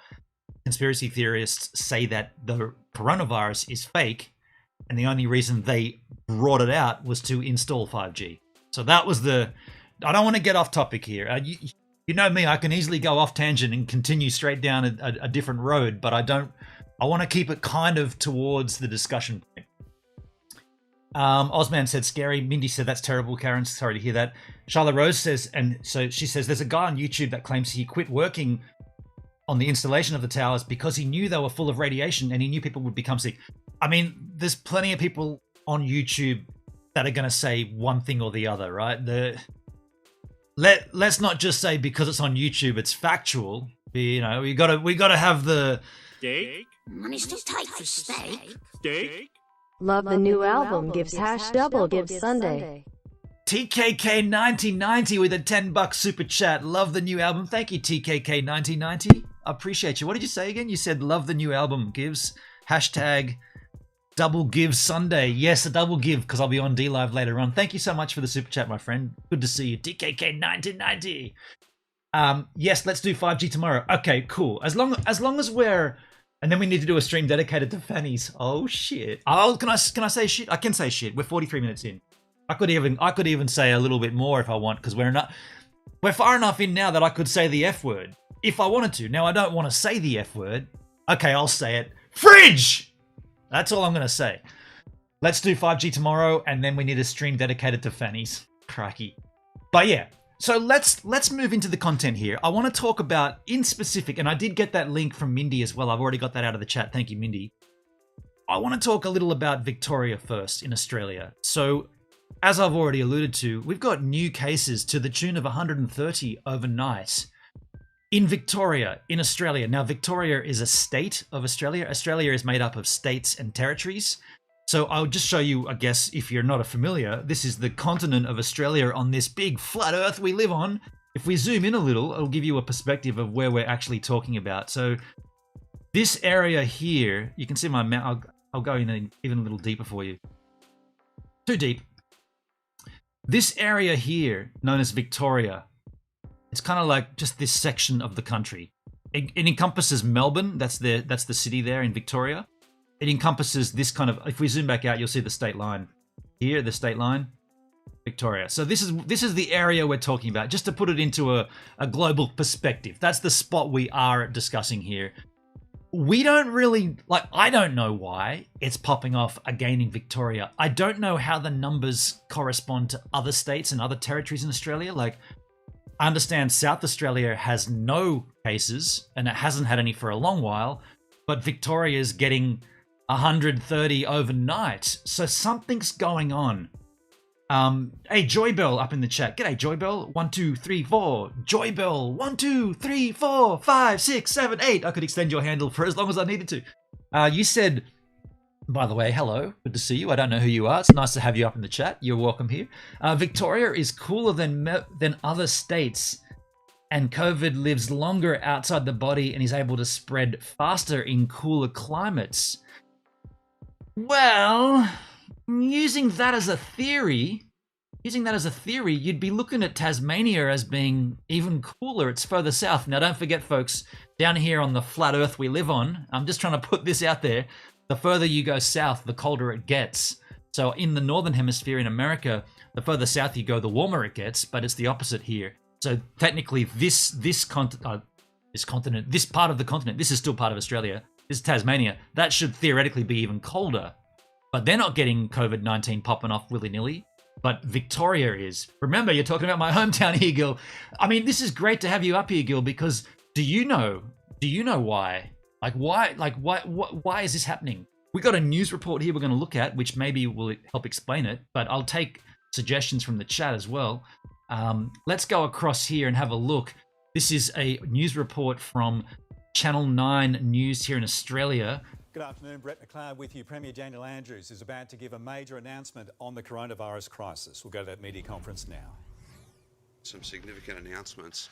conspiracy theorists say that the coronavirus is fake, and the only reason they brought it out was to install 5G. So that was I don't want to get off topic here. You know me, I can easily go off tangent and continue straight down a different road, but I want to keep it kind of towards the discussion point. Ozman said scary. Mindy said that's terrible. Karen, sorry to hear that. Charlotte Rose says, and so she says, there's a guy on YouTube that claims he quit working on the installation of the towers because he knew they were full of radiation and he knew people would become sick. I mean, there's plenty of people on YouTube that are going to say one thing or the other, right? Let's not just say because it's on YouTube, it's factual. You know, we gotta have the steak. Money's too tight for steak. Steak. Love the new album. Gives #double. Gives Sunday. TKK 1990 with a $10 super chat. Love the new album. Thank you, TKK 1990. Appreciate you. What did you say again? You said love the new album. Gives #double give Sunday. Yes, a double give because I'll be on D Live later on. Thank you so much for the super chat, my friend. Good to see you. TKK 1990. Yes, let's do 5G tomorrow. Okay, cool. As long as we're, and then we need to do a stream dedicated to fannies. Oh shit. Oh, can I say shit? I can say shit. We're 43 minutes in. I could even say a little bit more if I want, because we're far enough in now that I could say the F word if I wanted to. Now I don't want to say the F word. Okay, I'll say it. Fridge! That's all I'm going to say. Let's do 5G tomorrow, and then we need a stream dedicated to fannies. Crikey. But yeah, so let's move into the content here. I want to talk about, in specific, and I did get that link from Mindy as well. I've already got that out of the chat. Thank you, Mindy. I want to talk a little about Victoria first in Australia. So, as I've already alluded to, we've got new cases to the tune of 130 overnight in Victoria, in Australia. Now, Victoria is a state of Australia. Australia is made up of states and territories. So I'll just show you, I guess, if you're not familiar, this is the continent of Australia on this big flat earth we live on. If we zoom in a little, it'll give you a perspective of where we're actually talking about. So this area here, you can see my map. I'll go in even a little deeper for you. Too deep. This area here, known as Victoria, it's kind of like just this section of the country. It encompasses Melbourne. That's the city there in Victoria. It encompasses this kind of, if we zoom back out, you'll see the state line. Here, the state line, Victoria. So this is the area we're talking about, just to put it into a global perspective. That's the spot we are discussing here. We don't really, I don't know why it's popping off again in Victoria. I don't know how the numbers correspond to other states and other territories in Australia. I understand South Australia has no cases and it hasn't had any for a long while, but Victoria's getting 130 overnight. So something's going on. Hey, Joybell up in the chat. G'day, Joybell. 1, 2, 3, 4. Joybell. 1, 2, 3, 4, 5, 6, 7, 8. I could extend your handle for as long as I needed to. You said, by the way, hello. Good to see you. I don't know who you are. It's nice to have you up in the chat. You're welcome here. Victoria is cooler than other states and COVID lives longer outside the body and is able to spread faster in cooler climates. Well, using that as a theory, you'd be looking at Tasmania as being even cooler. It's further south. Now, don't forget, folks, down here on the flat earth we live on, I'm just trying to put this out there, the further you go south, the colder it gets. So in the northern hemisphere in America, the further south you go, the warmer it gets, but it's the opposite here. So technically this part of the continent, this is still part of Australia, this is Tasmania, that should theoretically be even colder. But they're not getting COVID-19 popping off willy-nilly. But Victoria is. Remember, you're talking about my hometown here, Gil. I mean, this is great to have you up here, Gil, because do you know why? Why is this happening? We got a news report here we're going to look at, which maybe will help explain it, but I'll take suggestions from the chat as well. Let's go across here and have a look. This is a news report from Channel 9 News here in Australia. Good afternoon, Brett McLeod with you. Premier Daniel Andrews is about to give a major announcement on the coronavirus crisis. We'll go to that media conference now. Some significant announcements.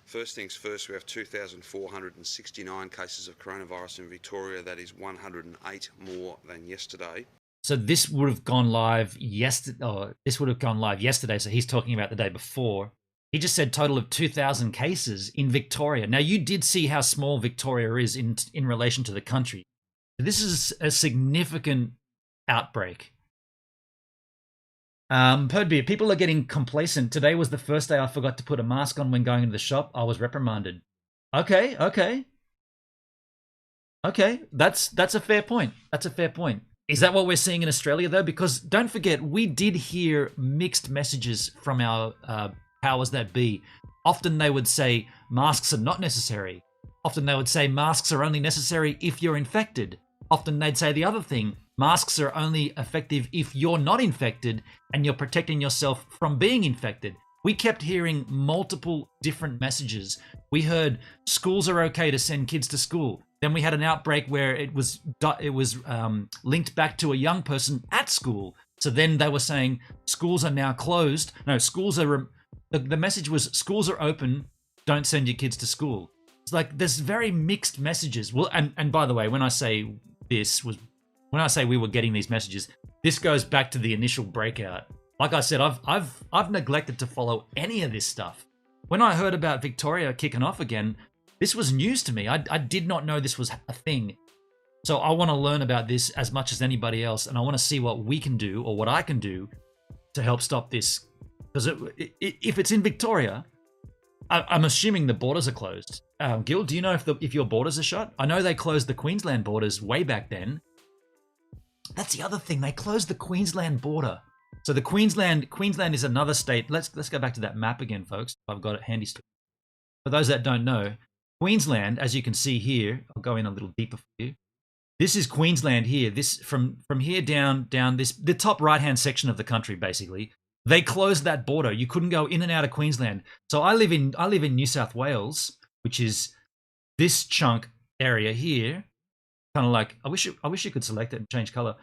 First things first, we have 2,469 cases of coronavirus in Victoria. That is 108 more than yesterday. So this would have gone live yesterday. So he's talking about the day before. He just said total of 2,000 cases in Victoria. Now, you did see how small Victoria is in relation to the country. This is a significant outbreak. Perdbeer, people are getting complacent. Today was the first day I forgot to put a mask on when going into the shop. I was reprimanded. Okay. That's a fair point. Is that what we're seeing in Australia, though? Because don't forget, we did hear mixed messages from our powers that be. Often they would say masks are not necessary. Often they would say masks are only necessary if you're infected. Often they'd say the other thing, masks are only effective if you're not infected and you're protecting yourself from being infected. We kept hearing multiple different messages. We heard schools are okay to send kids to school. Then we had an outbreak where it was linked back to a young person at school. So then they were saying schools are now closed. No, schools are. The message was schools are open. Don't send your kids to school. It's like there's very mixed messages. Well, and by the way, when I say we were getting these messages, this goes back to the initial breakout. Like I said, I've neglected to follow any of this stuff. When I heard about Victoria kicking off again, this was news to me. I did not know this was a thing. So I want to learn about this as much as anybody else, and I want to see what we can do or what I can do to help stop this. Because if it's in Victoria, I'm assuming the borders are closed. Gil, do you know if your borders are shut? I know they closed the Queensland borders way back then. That's the other thing. They closed the Queensland border. So the Queensland is another state. Let's go back to that map again, folks. I've got it handy. For those that don't know, Queensland, as you can see here, I'll go in a little deeper for you. This is Queensland here. This from here down this the top right-hand section of the country, basically. They closed that border. You couldn't go in and out of Queensland. So I live in New South Wales, which is this chunk area here. Kind of like I wish you could select it and change color.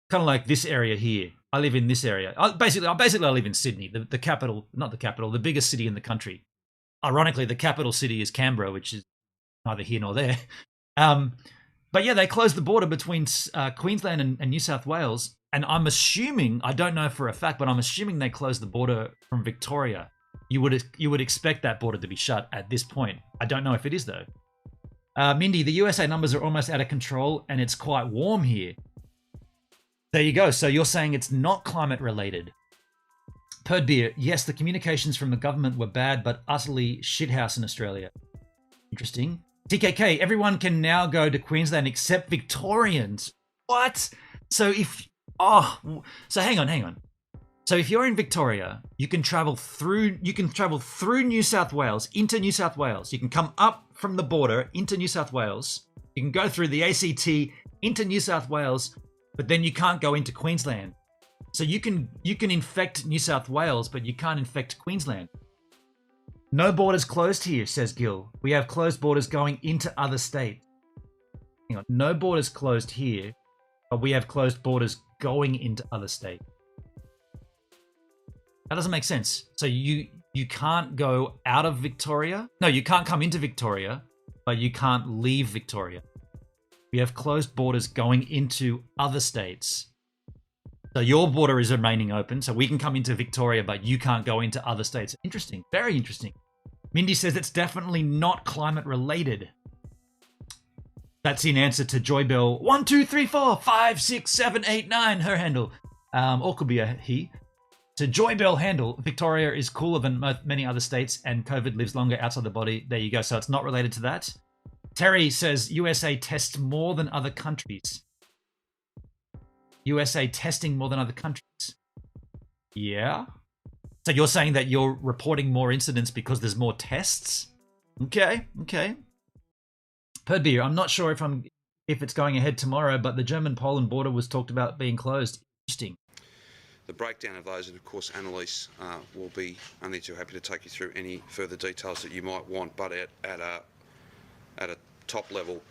Kind of like this area here. I live in this area. Basically I live in Sydney, the capital, not the capital, the biggest city in the country. Ironically, the capital city is Canberra, which is neither here nor there. But yeah, they closed the border between Queensland and New South Wales. And I'm assuming, I don't know for a fact, but I'm assuming they closed the border from Victoria. You would expect that border to be shut at this point. I don't know if it is, though. Mindy, the USA numbers are almost out of control, and it's quite warm here. There you go. So you're saying it's not climate related. Perdbeer, yes, the communications from the government were bad, but utterly shithouse in Australia. Interesting. TKK, everyone can now go to Queensland except Victorians. What? So hang on. So if you're in Victoria, you can travel through New South Wales into New South Wales. You can come up from the border into New South Wales. You can go through the ACT into New South Wales, but then you can't go into Queensland. So you can infect New South Wales, but you can't infect Queensland. No borders closed here, says Gil. We have closed borders going into other states. Hang on. No borders closed here, but we have closed borders going into other states. That doesn't make sense. So you can't go out of Victoria. No, you can't come into Victoria, but you can't leave Victoria. We have closed borders going into other states. So your border is remaining open, so we can come into Victoria, but you can't go into other states. Interesting, very interesting. Mindy says it's definitely not climate related. That's in answer to Joybell 1, 2, 3, 4, 5, 6, 7, 8, 9, her handle. Or could be a he. To Joybell handle, Victoria is cooler than many other states and COVID lives longer outside the body. There you go. So it's not related to that. Terry says USA tests more than other countries. USA testing more than other countries. Yeah. So you're saying that you're reporting more incidents because there's more tests? Okay. Perdbeer, I'm not sure if it's going ahead tomorrow, but the German-Poland border was talked about being closed. Interesting. The breakdown of those, and of course Annalise will be only too happy to take you through any further details that you might want, but at a top level,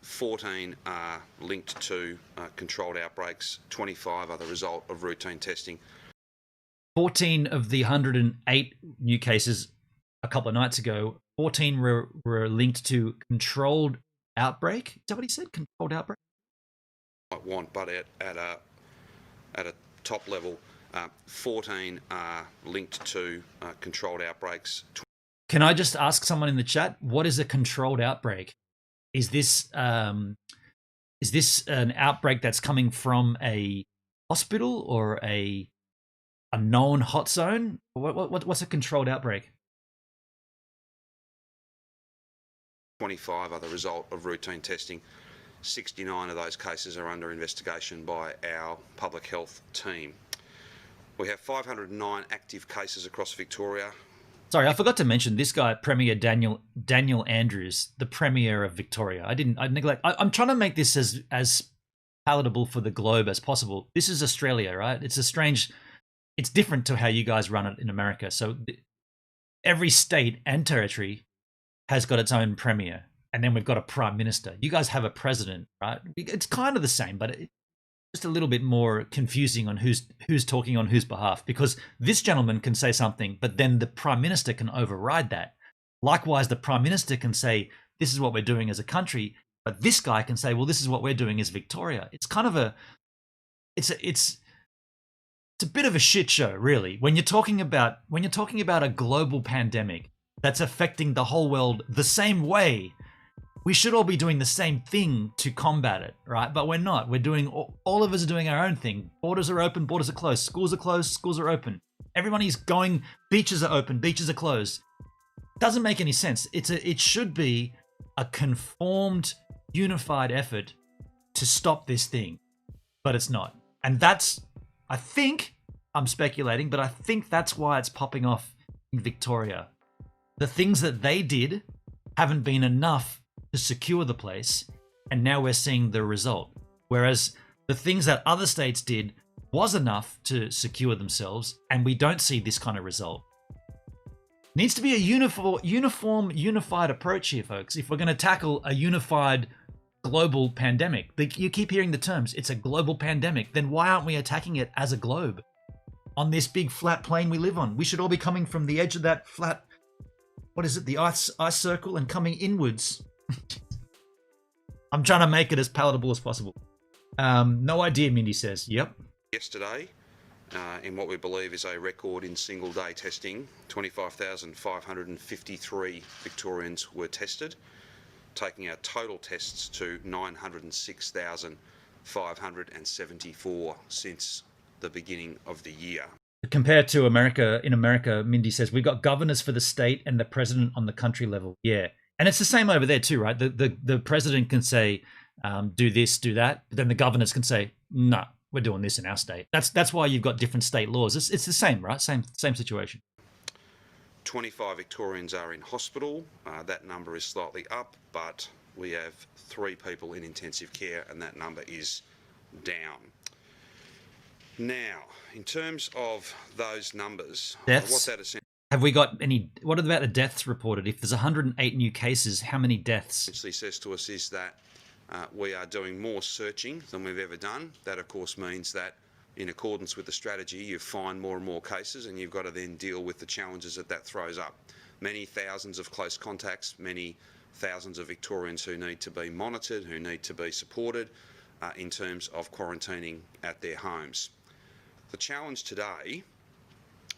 14 are linked to controlled outbreaks, 25 are the result of routine testing. 14 of the 108 new cases a couple of nights ago, 14 were linked to controlled outbreak. Is that what he said? Controlled outbreak? Might want, but at a top level, 14 are linked to controlled outbreaks. Can I just ask someone in the chat, what is a controlled outbreak? Is this an outbreak that's coming from a hospital or a known hot zone? What's a controlled outbreak? 25 are the result of routine testing. 69 of those cases are under investigation by our public health team. We have 509 active cases across Victoria. Sorry, I forgot to mention this guy, Premier Daniel Andrews, the Premier of Victoria. I'm trying to make this as palatable for the globe as possible. This is Australia, right? It's different to how you guys run it in America. So every state and territory has got its own premier, and then we've got a prime minister. You guys have a president, right? It's kind of the same, but it's just a little bit more confusing on who's talking on whose behalf, because this gentleman can say something, but then the prime minister can override that. Likewise, the prime minister can say, this is what we're doing as a country, but this guy can say, well, this is what we're doing as Victoria. It's kind of it's a bit of a shit show, really. When you're talking about a global pandemic that's affecting the whole world the same way, we should all be doing the same thing to combat it, right? But we're not. We're doing, all of us are doing our own thing. Borders are open, borders are closed. Schools are closed, schools are open. Everybody's going, beaches are open, beaches are closed. Doesn't make any sense. It should be a conformed, unified effort to stop this thing, but it's not. And I think, I'm speculating, but I think that's why it's popping off in Victoria. The things that they did haven't been enough to secure the place, and now we're seeing the result. Whereas the things that other states did was enough to secure themselves, and we don't see this kind of result. Needs to be a unified approach here, folks. If we're going to tackle a unified global pandemic, you keep hearing the terms, it's a global pandemic, then why aren't we attacking it as a globe? On this big flat plane we live on. We should all be coming from the edge of that flat, what is it, the ice circle, and coming inwards. I'm trying to make it as palatable as possible. No idea, Mindy says. Yep. Yesterday, in what we believe is a record in single day testing, 25,553 Victorians were tested, taking our total tests to 906,574 since the beginning of the year. Compared to America, in America, Mindy says, we've got governors for the state and the president on the country level. Yeah. And it's the same over there too, right? The president can say, do this, do that. But then the governors can say, no, we're doing this in our state. That's why you've got different state laws. It's the same, right? Same situation. 25 Victorians are in hospital. That number is slightly up, but we have 3 people in intensive care, and that number is down. Now, in terms of those numbers, deaths? what that essentially have we got any? What about the deaths reported? If there's 108 new cases, how many deaths? says to us is that we are doing more searching than we've ever done. That, of course, means that in accordance with the strategy, you find more and more cases, and you've got to then deal with the challenges that that throws up. Many thousands of close contacts, many thousands of Victorians who need to be monitored, who need to be supported in terms of quarantining at their homes. The challenge today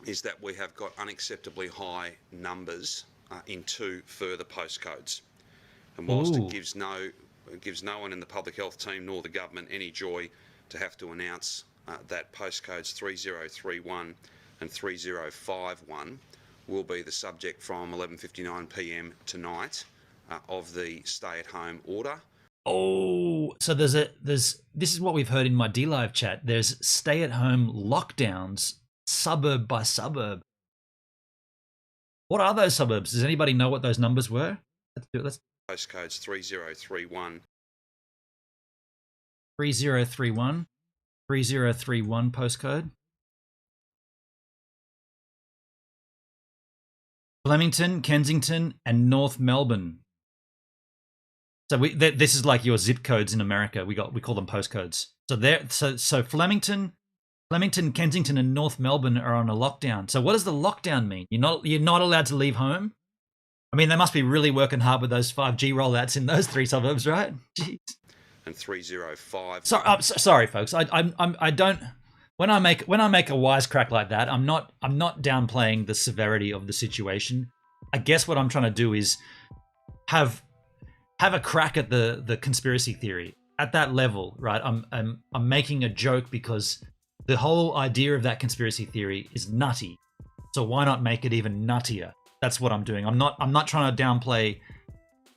is that we have got unacceptably high numbers in 2 further postcodes. And whilst it gives no one in the public health team nor the government any joy to have to announce that postcodes 3031 and 3051 will be the subject from 11:59 p.m. tonight of the stay-at-home order. Oh, so this is what we've heard in my D-Live chat. There's stay-at-home lockdowns, suburb by suburb. What are those suburbs? Does anybody know what those numbers were? Let's do it. Postcodes 3031. 3031. 3031 postcode. Flemington, Kensington, and North Melbourne. So this is like your zip codes in America. We call them postcodes. So Flemington, Kensington, and North Melbourne are on a lockdown. So what does the lockdown mean? You're not allowed to leave home? I mean, they must be really working hard with those 5G rollouts in those 3 suburbs, right? Jeez. And 305. Sorry, folks. I don't. When I make a wisecrack like that, I'm not downplaying the severity of the situation. I guess what I'm trying to do is have a crack at the conspiracy theory at that level, right? I'm making a joke because the whole idea of that conspiracy theory is nutty. So why not make it even nuttier? That's what I'm doing. I'm not trying to downplay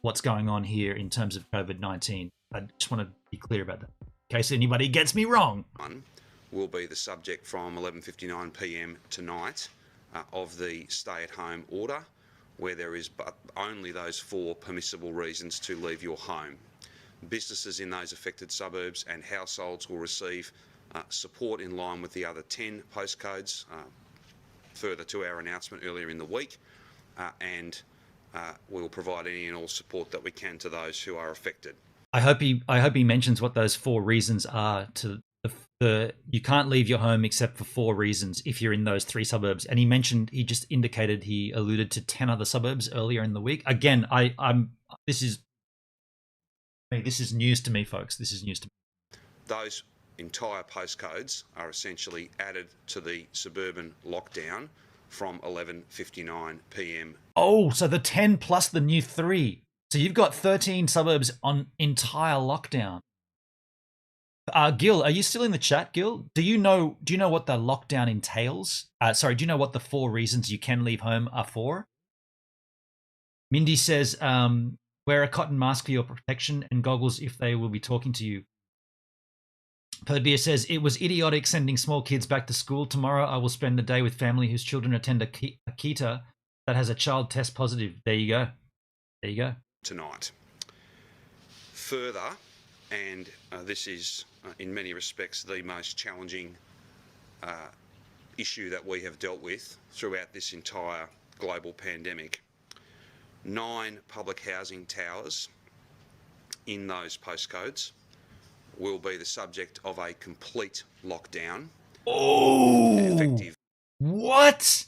what's going on here in terms of COVID-19. I just want to be clear about that, in case anybody gets me wrong. Will be the subject from 11:59 p.m. tonight of the stay-at-home order, where there is but only those 4 permissible reasons to leave your home. Businesses in those affected suburbs and households will receive support in line with the other 10 postcodes, further to our announcement earlier in the week, and we'll provide any and all support that we can to those who are affected. I hope he mentions what those 4 reasons are. To the you can't leave your home except for 4 reasons if you're in those 3 suburbs. And he just indicated he alluded to 10 other suburbs earlier in the week. Again, this is news to me, folks. This is news to me. Those entire postcodes are essentially added to the suburban lockdown from 11:59 p.m. Oh, so the 10 plus the new 3. So you've got 13 suburbs on entire lockdown. Gil, are you still in the chat, Gil? Do you know what the lockdown entails? Do you know what the 4 reasons you can leave home are for? Mindy says, wear a cotton mask for your protection and goggles if they will be talking to you. Perdbeer says, it was idiotic sending small kids back to school. Tomorrow I will spend the day with family whose children attend a kita that has a child test positive. There you go. There you go. Tonight. Further, and this is in many respects the most challenging issue that we have dealt with throughout this entire global pandemic. 9 public housing towers in those postcodes will be the subject of a complete lockdown. Oh, effective. What?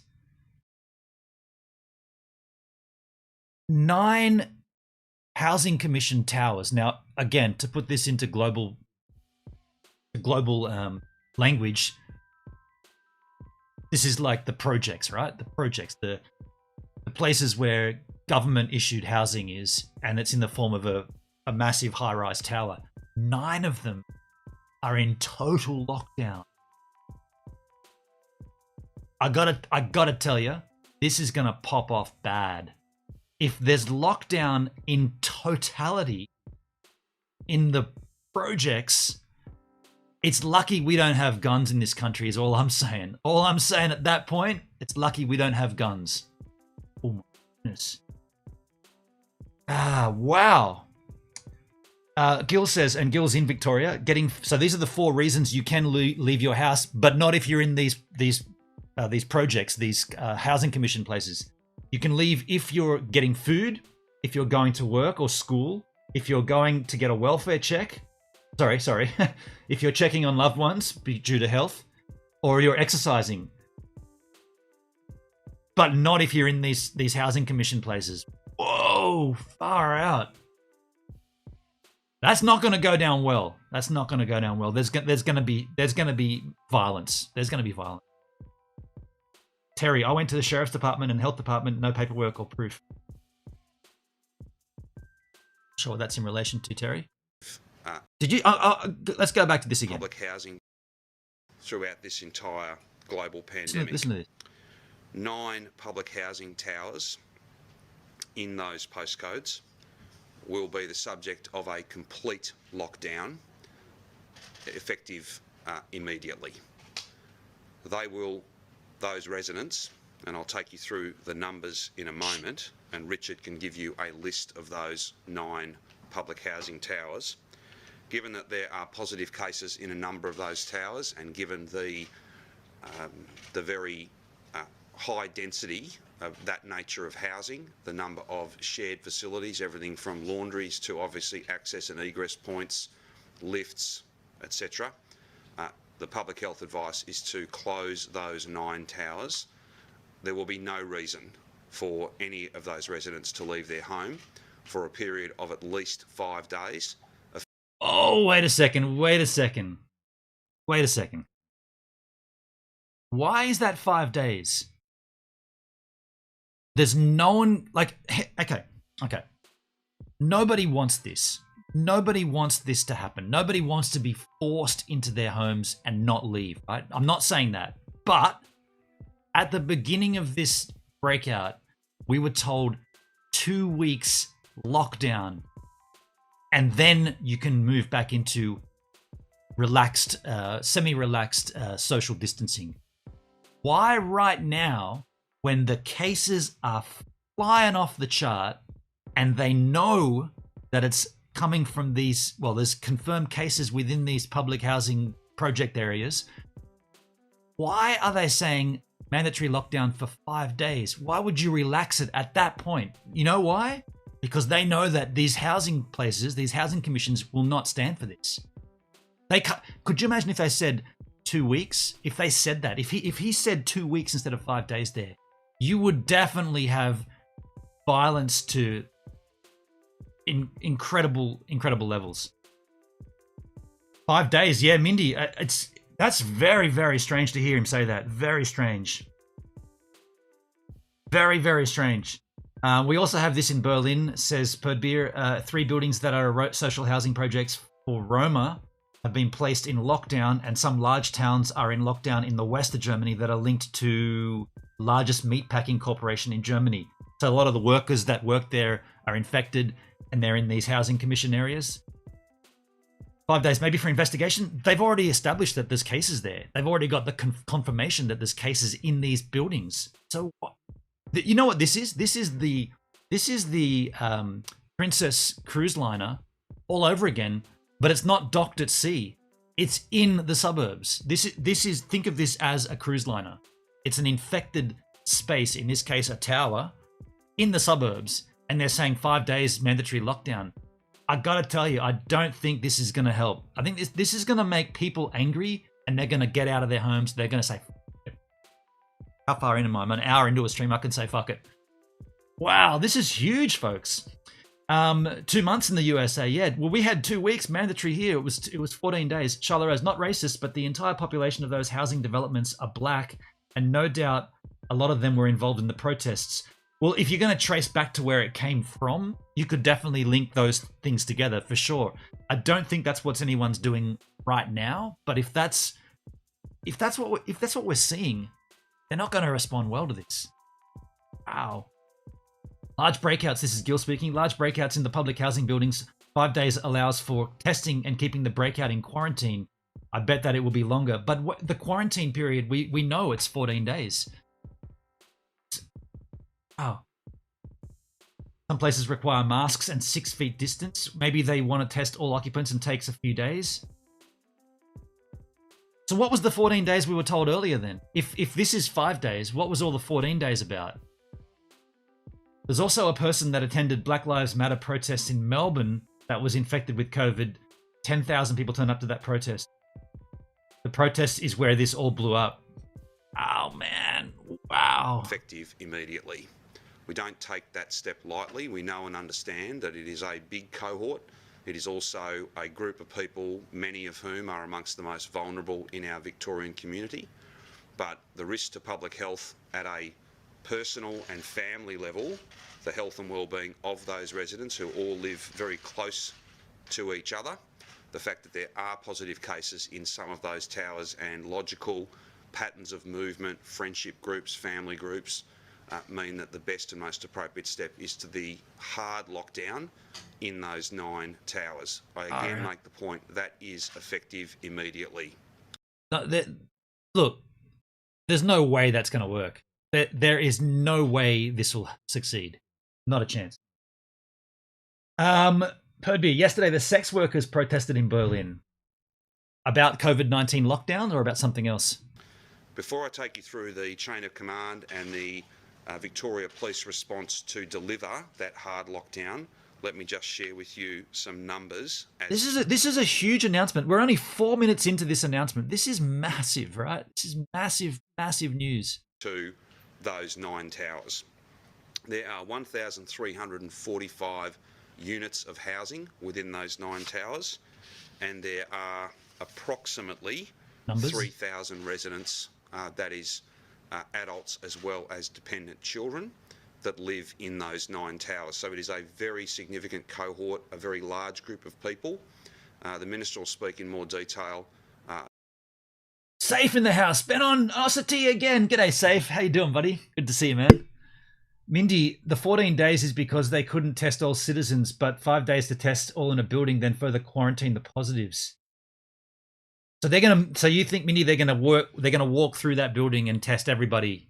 9 housing commission towers. Now, again, to put this into global language, this is like the projects, right? The projects, the places where government issued housing is, and it's in the form of a massive high-rise tower. 9 of them are in total lockdown. I gotta tell you, this is gonna pop off bad. If there's lockdown in totality in the projects, it's lucky we don't have guns in this country is all I'm saying. All I'm saying at that point, it's lucky we don't have guns. Oh my goodness. Wow. Gil says, and Gil's in Victoria, so these are the 4 reasons you can leave your house, but not if you're in these projects, these housing commission places. You can leave if you're getting food, if you're going to work or school, if you're going to get a welfare check. sorry, if you're checking on loved ones due to health, or you're exercising, but not if you're in these housing commission places. Whoa, far out. That's not going to go down well. That's not going to go down well. There's going to be violence. There's going to be violence. Terry, I went to the sheriff's department and health department, no paperwork or proof. Sure, that's in relation to Terry. Did you? Let's go back to this again. Public housing throughout this entire global pandemic. Listen to this. 9 public housing towers in those postcodes will be the subject of a complete lockdown, effective immediately. Those residents, and I'll take you through the numbers in a moment, and Richard can give you a list of those 9 public housing towers. Given that there are positive cases in a number of those towers, and given the very high density of that nature of housing, the number of shared facilities, everything from laundries to obviously access and egress points, lifts, etc. The public health advice is to close those 9 towers. There will be no reason for any of those residents to leave their home for a period of at least 5 days. Oh, wait a second. Why is that 5 days? There's no one, like, okay. Nobody wants this. Nobody wants this to happen. Nobody wants to be forced into their homes and not leave, right? I'm not saying that. But at the beginning of this breakout, we were told 2 weeks lockdown, and then you can move back into relaxed, semi-relaxed social distancing. Why right now, when the cases are flying off the chart and they know that it's coming from these, well, there's confirmed cases within these public housing project areas, why are they saying mandatory lockdown for 5 days? Why would you relax it at that point? You know why? Because they know that these housing places, these housing commissions will not stand for this. Could you imagine if they said 2 weeks? If they said that, if he said 2 weeks instead of 5 days there, you would definitely have violence to incredible levels. 5 days, yeah, Mindy, that's very, very strange to hear him say that. Very strange. Very, very strange. We also have this in Berlin, says Perdbeer. 3 buildings that are social housing projects for Roma have been placed in lockdown, and some large towns are in lockdown in the west of Germany that are linked to largest meatpacking corporation in Germany. So a lot of the workers that work there are infected, and they're in these housing commission areas. 5 days, maybe for investigation. They've already established that there's cases there. They've already got the confirmation that there's cases in these buildings. So, you know what this is? This is the Princess cruise liner all over again, but it's not docked at sea. It's in the suburbs. This is think of this as a cruise liner. It's an infected space, in this case a tower, in the suburbs, and they're saying 5 days mandatory lockdown. I gotta tell you, I don't think this is gonna help. I think this is gonna make people angry, and they're gonna get out of their homes. They're gonna say, F it. How far in am I? I'm an hour into a stream, I can say fuck it. Wow, this is huge, folks. 2 months in the USA, yeah. Well, we had 2 weeks mandatory here. It was 14 days. Charleroi, not racist, but the entire population of those housing developments are black, and no doubt a lot of them were involved in the protests. Well, if you're going to trace back to where it came from, you could definitely link those things together for sure. I don't think that's what anyone's doing right now, but if that's what we're seeing, they're not going to respond well to this. Wow. Large breakouts, this is Gil speaking. Large breakouts in the public housing buildings. 5 days allows for testing and keeping the breakout in quarantine. I bet that it will be longer, but the quarantine period, we know it's 14 days. Oh. Some places require masks and 6 feet distance. Maybe they want to test all occupants and takes a few days. So what was the 14 days we were told earlier then? If this is 5 days, what was all the 14 days about? There's also a person that attended Black Lives Matter protests in Melbourne that was infected with COVID. 10,000 people turned up to that protest. The protest is where this all blew up. Oh, man. Wow. Effective immediately. We don't take that step lightly. We know and understand that it is a big cohort. It is also a group of people, many of whom are amongst the most vulnerable in our Victorian community. But the risk to public health at a personal and family level, the health and wellbeing of those residents who all live very close to each other, the fact that there are positive cases in some of those towers and logical patterns of movement, friendship groups, family groups, mean that the best and most appropriate step is to the hard lockdown in those 9 towers. I again make the point that is effective immediately. Look, there's no way that's going to work. There is no way this will succeed. Not a chance. Perdby, yesterday the sex workers protested in Berlin about COVID-19 lockdown or about something else? Before I take you through the chain of command and the Victoria Police response to deliver that hard lockdown, let me just share with you some numbers. This is a huge announcement. We're only 4 minutes into this announcement. This is massive, right? This is massive news. To those 9 towers. There are 1,345 units of housing within those 9 towers, and there are approximately 3,000 residents, that is adults as well as dependent children, that live in those 9 towers. So it is a very significant cohort, a very large group of people. The Minister will speak in more detail. Safe in the house. Ben on Ossity again. G'day, Safe. How you doing, buddy? Good to see you, man. Mindy, the 14 days is because they couldn't test all citizens, but 5 days to test all in a building, then further quarantine the positives. So so you think, Mindy, they're gonna walk through that building and test everybody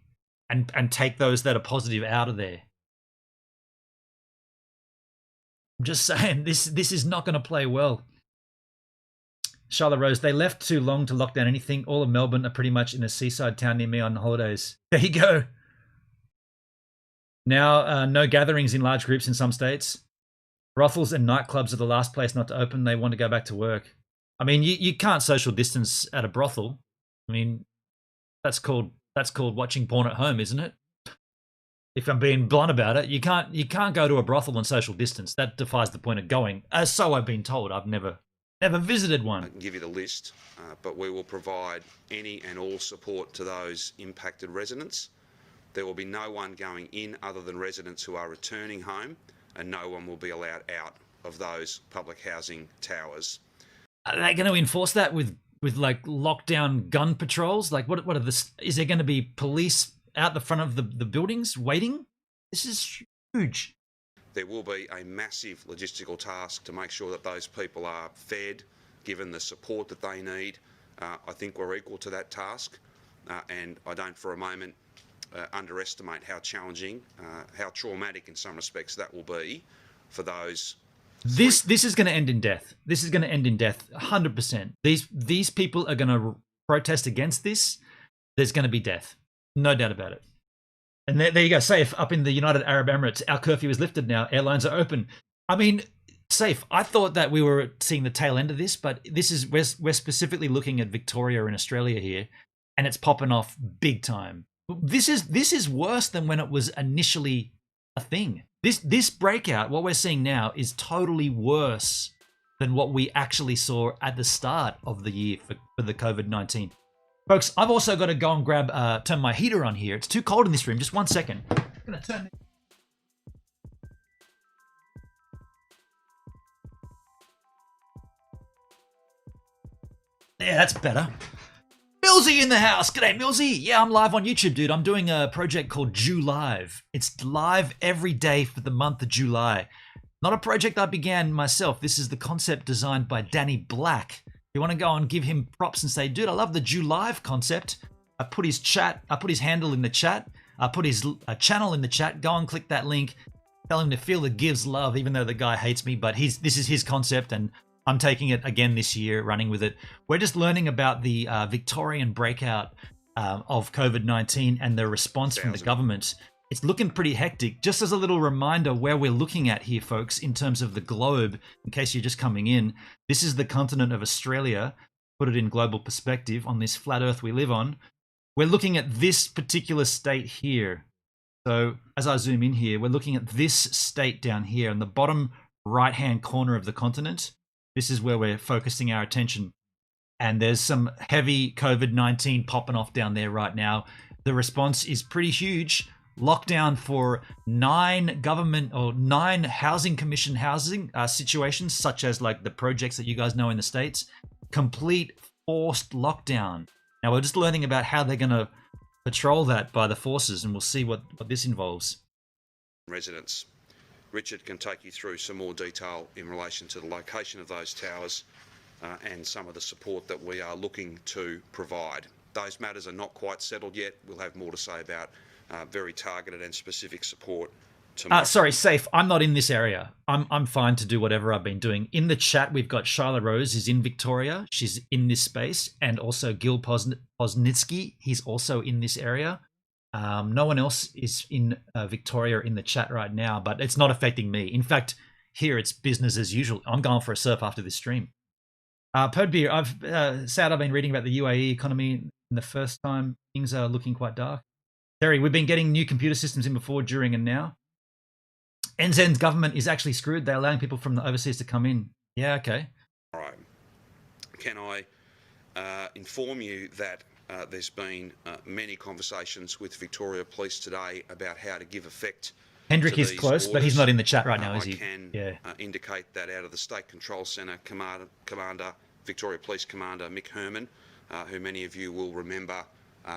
and take those that are positive out of there? I'm just saying, this is not gonna play well. Charlotte Rose, they left too long to lock down anything. All of Melbourne are pretty much in a seaside town near me on holidays. There you go. Now, no gatherings in large groups in some states. Brothels and nightclubs are the last place not to open. They want to go back to work. I mean, you can't social distance at a brothel. I mean, that's called watching porn at home, isn't it? If I'm being blunt about it, you can't go to a brothel and social distance. That defies the point of going. So I've been told. I've never visited one. I can give you the list, but we will provide any and all support to those impacted residents. There will be no one going in other than residents who are returning home, and no one will be allowed out of those public housing towers. Are they going to enforce that with like lockdown gun patrols? Like what are this? Is there going to be police out the front of the buildings waiting? This is huge. There will be a massive logistical task to make sure that those people are fed, given the support that they need. I think we're equal to that task, and I don't for a moment underestimate how challenging, how traumatic in some respects that will be for those. This is going to end in death. This is going to end in death, 100%. These people are going to protest against this. There's going to be death, no doubt about it. And there you go, Safe, up in the United Arab Emirates, our curfew is lifted now. Airlines are open. I mean, Safe, I thought that we were seeing the tail end of this, but we're specifically looking at Victoria in Australia here, and it's popping off big time. This is worse than when it was initially a thing. This breakout, what we're seeing now, is totally worse than what we actually saw at the start of the year for the COVID-19. Folks, I've also got to go and turn my heater on here. It's too cold in this room. Just 1 second. I'm going to turn it. Yeah, that's better. Millsy in the house. G'day, Millsy. Yeah, I'm live on YouTube, dude. I'm doing a project called Julive. It's live every day for the month of July. Not a project I began myself. This is the concept designed by Danny Black. If you want to go and give him props and say, dude, I love the Julive concept. I put his handle in the chat. I put his channel in the chat. Go and click that link. Tell him to feel the gives love, even though the guy hates me. But this is his concept, and I'm taking it again this year, running with it. We're just learning about the Victorian breakout of COVID-19 and the response from the government. It's looking pretty hectic. Just as a little reminder where we're looking at here, folks, in terms of the globe, in case you're just coming in, this is the continent of Australia. Put it in global perspective on this flat earth we live on. We're looking at this particular state here. So as I zoom in here, we're looking at this state down here in the bottom right-hand corner of the continent. This is where we're focusing our attention. And there's some heavy COVID-19 popping off down there right now. The response is pretty huge. Lockdown for 9 government or 9 housing commission housing situations, such as like the projects that you guys know in the States. Complete forced lockdown. Now we're just learning about how they're going to patrol that by the forces, and we'll see what this involves. Residents. Richard can take you through some more detail in relation to the location of those towers and some of the support that we are looking to provide. Those matters are not quite settled yet. We'll have more to say about very targeted and specific support tomorrow. Sorry, Safe. I'm not in this area. I'm fine to do whatever I've been doing. In the chat, we've got Shyla Rose is in Victoria. She's in this space. And also Gil Posnitsky. He's also in this area. No one else is in Victoria in the chat right now, but it's not affecting me. In fact, here it's business as usual. I'm going for a surf after this stream. Perdbeer, I've been reading about the UAE economy in the first time. Things are looking quite dark. Terry, we've been getting new computer systems in before, during, and now. NZ's government is actually screwed. They're allowing people from the overseas to come in. Yeah, okay. All right. Can I inform you that there's been many conversations with Victoria Police today about how to give effect Hendrik to is these close, but he's orders. not in the chat right now, is he? I can Yeah. indicate that out of the State Control Centre, Commander, Victoria Police Commander Mick Herman, who many of you will remember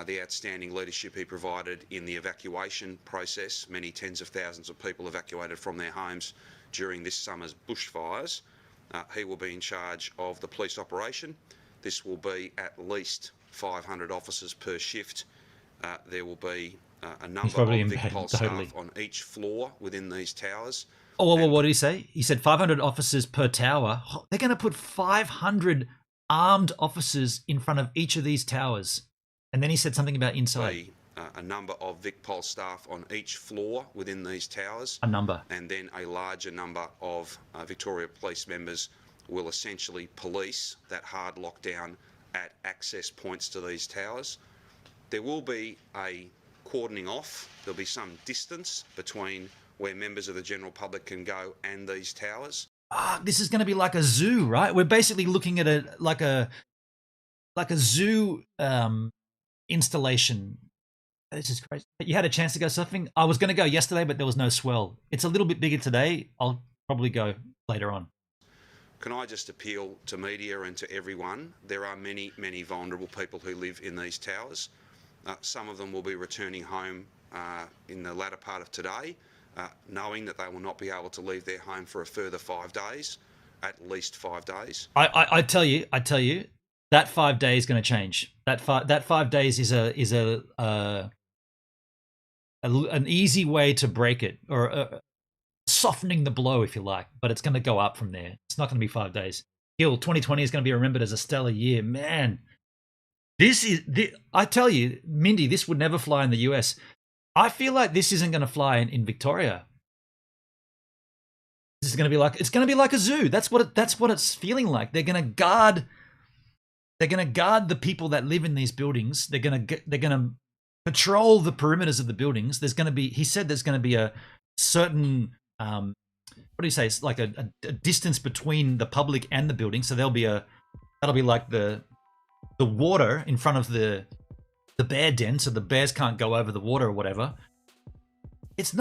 the outstanding leadership he provided in the evacuation process. Many tens of thousands of people evacuated from their homes during this summer's bushfires. He will be in charge of the police operation. This will be at least 500 officers per shift. There will be a number of VicPol staff on each floor within these towers. Oh, well, what did he say? He said 500 officers per tower. They're going to put 500 armed officers in front of each of these towers. And then he said something about inside. A number of VicPol staff on each floor within these towers. A number. And then a larger number of Victoria Police members will essentially police that hard lockdown at access points to these towers. There will be a cordoning off. There'll be some distance between where members of the general public can go and these towers. This is going to be like a zoo, right? We're basically looking at a zoo installation. This is crazy. You had a chance to go surfing? I was going to go yesterday, but there was no swell. It's a little bit bigger today. I'll probably go later on. Can I just appeal to media and to everyone? There are many, many vulnerable people who live in these towers. Some of them will be returning home in the latter part of today, knowing that they will not be able to leave their home for a further 5 days, at least 5 days. I tell you, that 5 days is going to change. That 5 days is an easy way to break it, or softening the blow, if you like. But it's going to go up from there. It's not going to be 5 days. Gil, 2020 is going to be remembered as a stellar year, man. I tell you, Mindy, this would never fly in the US. I feel like this isn't going to fly in Victoria. This is going to be like a zoo. That's what it's feeling like. They're going to guard the people that live in these buildings. They're going to patrol the perimeters of the buildings. He said there's going to be a certain what do you say? It's like a distance between the public and the building. So that'll be like the water in front of the bear den, so the bears can't go over the water or whatever. This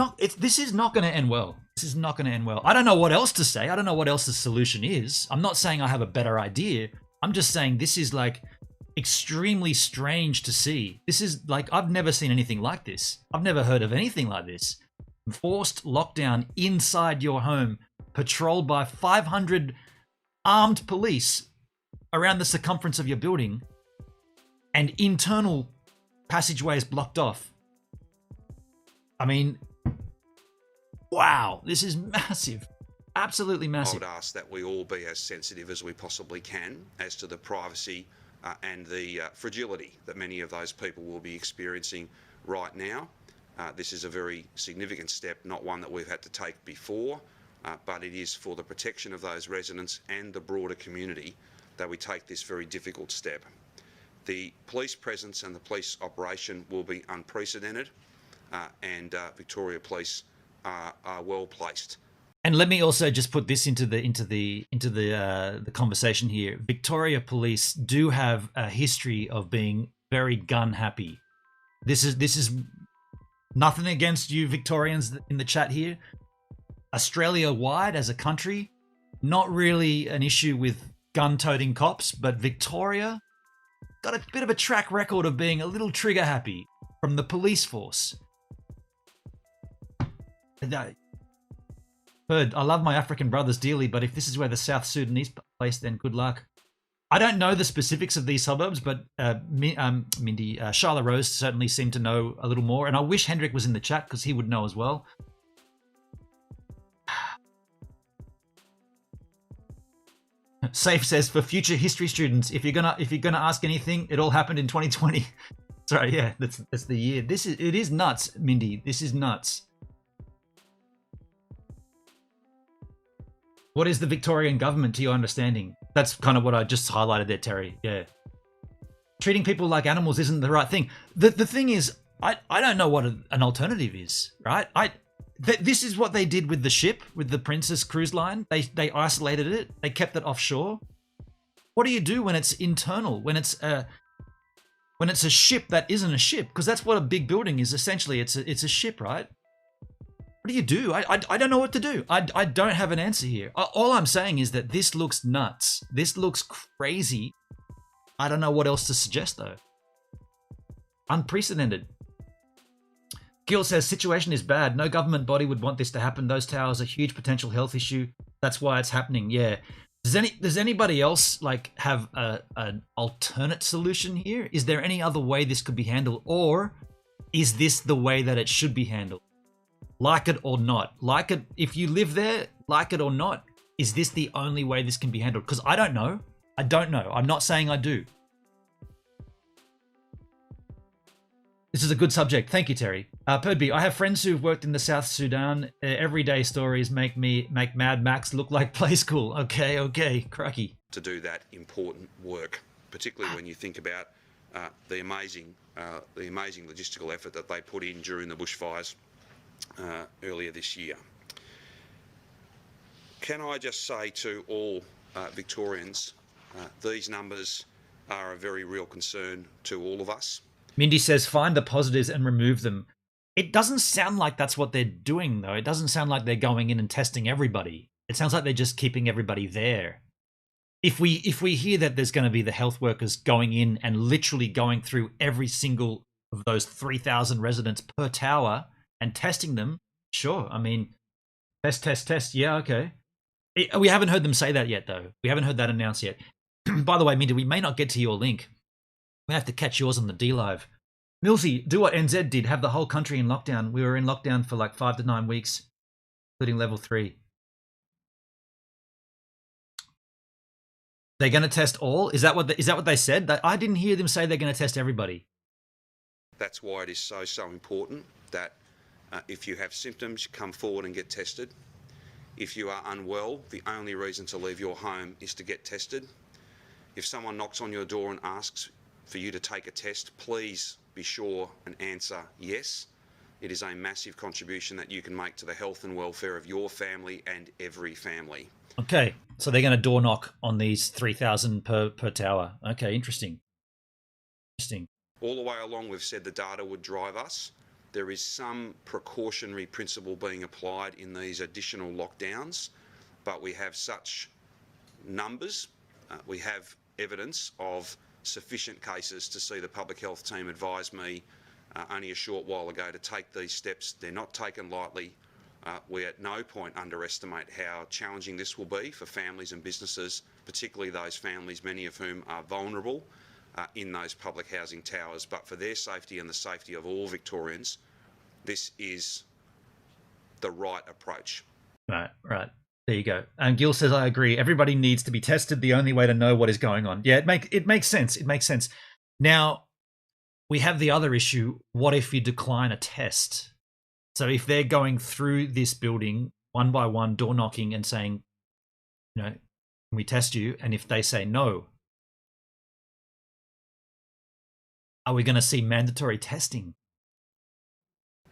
is not going to end well. This is not going to end well. I don't know what else to say. I don't know what else the solution is. I'm not saying I have a better idea. I'm just saying this is like extremely strange to see. This is like, I've never seen anything like this. I've never heard of anything like this. Forced lockdown inside your home, patrolled by 500 armed police around the circumference of your building, and internal passageways blocked off. I mean, wow, this is massive. Absolutely massive. I would ask that we all be as sensitive as we possibly can as to the privacy and the fragility that many of those people will be experiencing right now. This is a very significant step, not one that we've had to take before, but it is for the protection of those residents and the broader community that we take this very difficult step. The police presence and the police operation will be unprecedented, and Victoria Police are well placed. And let me also just put this into the conversation here. Victoria Police do have a history of being very gun happy. This is nothing against you Victorians in the chat here. Australia wide as a country, not really an issue with gun-toting cops, but Victoria got a bit of a track record of being a little trigger happy from the police force. Bird, I love my African brothers dearly, but if this is where the South Sudanese place, then good luck. I don't know the specifics of these suburbs, but Mindy, Charlotte Rose certainly seemed to know a little more, and I wish Hendrik was in the chat because he would know as well. Safe says, for future history students, if you're gonna ask anything, it all happened in 2020. Sorry, yeah, that's the year. It is nuts, Mindy. This is nuts. What is the Victorian government to your understanding? That's kind of what I just highlighted there, Terry. Yeah. Treating people like animals isn't the right thing. The thing is, I don't know what an alternative is, right? This is what they did with the ship, with the Princess Cruise Line. They isolated it. They kept it offshore. What do you do when it's internal? When it's a ship that isn't a ship? Because that's what a big building is. Essentially, it's a ship, right? What do you do? I don't know what to do. I don't have an answer here. All I'm saying is that this looks nuts. This looks crazy. I don't know what else to suggest, though. Unprecedented. Gil says, situation is bad. No government body would want this to happen. Those towers are a huge potential health issue. That's why it's happening. Yeah. Does anybody else have an alternate solution here? Is there any other way this could be handled? Or is this the way that it should be handled? Like it or not, like it, if you live there, like it or not, is this the only way this can be handled? Because I don't know. I'm not saying I do. This is a good subject. Thank you, Terry. Perdby, I have friends who've worked in the South Sudan. Everyday stories make Mad Max look like play school. Okay, crikey. To do that important work, particularly when you think about the amazing logistical effort that they put in during the bushfires earlier this year. Can I just say to all Victorians, these numbers are a very real concern to all of us. Mindy says, find the positives and remove them. It doesn't sound like that's what they're doing, though. It doesn't sound like they're going in and testing everybody. It sounds like they're just keeping everybody there. If we hear that there's going to be the health workers going in and literally going through every single of those 3,000 residents per tower and testing them, sure. I mean, test. Yeah, okay. We haven't heard them say that yet, though. We haven't heard that announced yet. By the way, Mindy, we may not get to your link. We have to catch yours on the D Live. Milsey, do what NZ did, have the whole country in lockdown. We were in lockdown for like 5 to 9 weeks, including level 3. They're going to test all? Is that what they said? I didn't hear them say they're going to test everybody. That's why it is so important that if you have symptoms, come forward and get tested. If you are unwell, the only reason to leave your home is to get tested. If someone knocks on your door and asks for you to take a test, please be sure and answer yes. It is a massive contribution that you can make to the health and welfare of your family and every family. Okay, so they're going to door knock on these 3,000 per tower. Okay, interesting. All the way along, we've said the data would drive us. There is some precautionary principle being applied in these additional lockdowns, but we have such numbers. We have evidence of sufficient cases to see the public health team advise me only a short while ago to take these steps. They're not taken lightly. We at no point underestimate how challenging this will be for families and businesses, particularly those families, many of whom are vulnerable in those public housing towers. But for their safety and the safety of all Victorians, this is the right approach. Right. There you go. And Gil says, I agree. Everybody needs to be tested. The only way to know what is going on. Yeah, it makes sense. Now, we have the other issue. What if you decline a test? So if they're going through this building one by one, door knocking and saying, can we test you? And if they say no, are we going to see mandatory testing?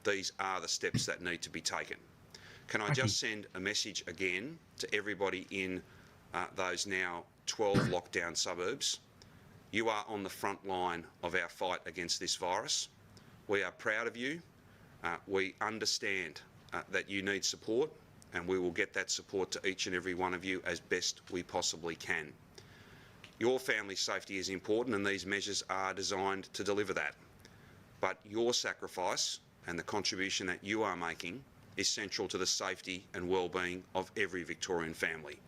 These are the steps that need to be taken. Can I just send a message again to everybody in those now 12 lockdown suburbs? You are on the front line of our fight against this virus. We are proud of you. We understand that you need support, and we will get that support to each and every one of you as best we possibly can. Your family safety is important, and these measures are designed to deliver that. But your sacrifice and the contribution that you are making is central to the safety and well-being of every Victorian family.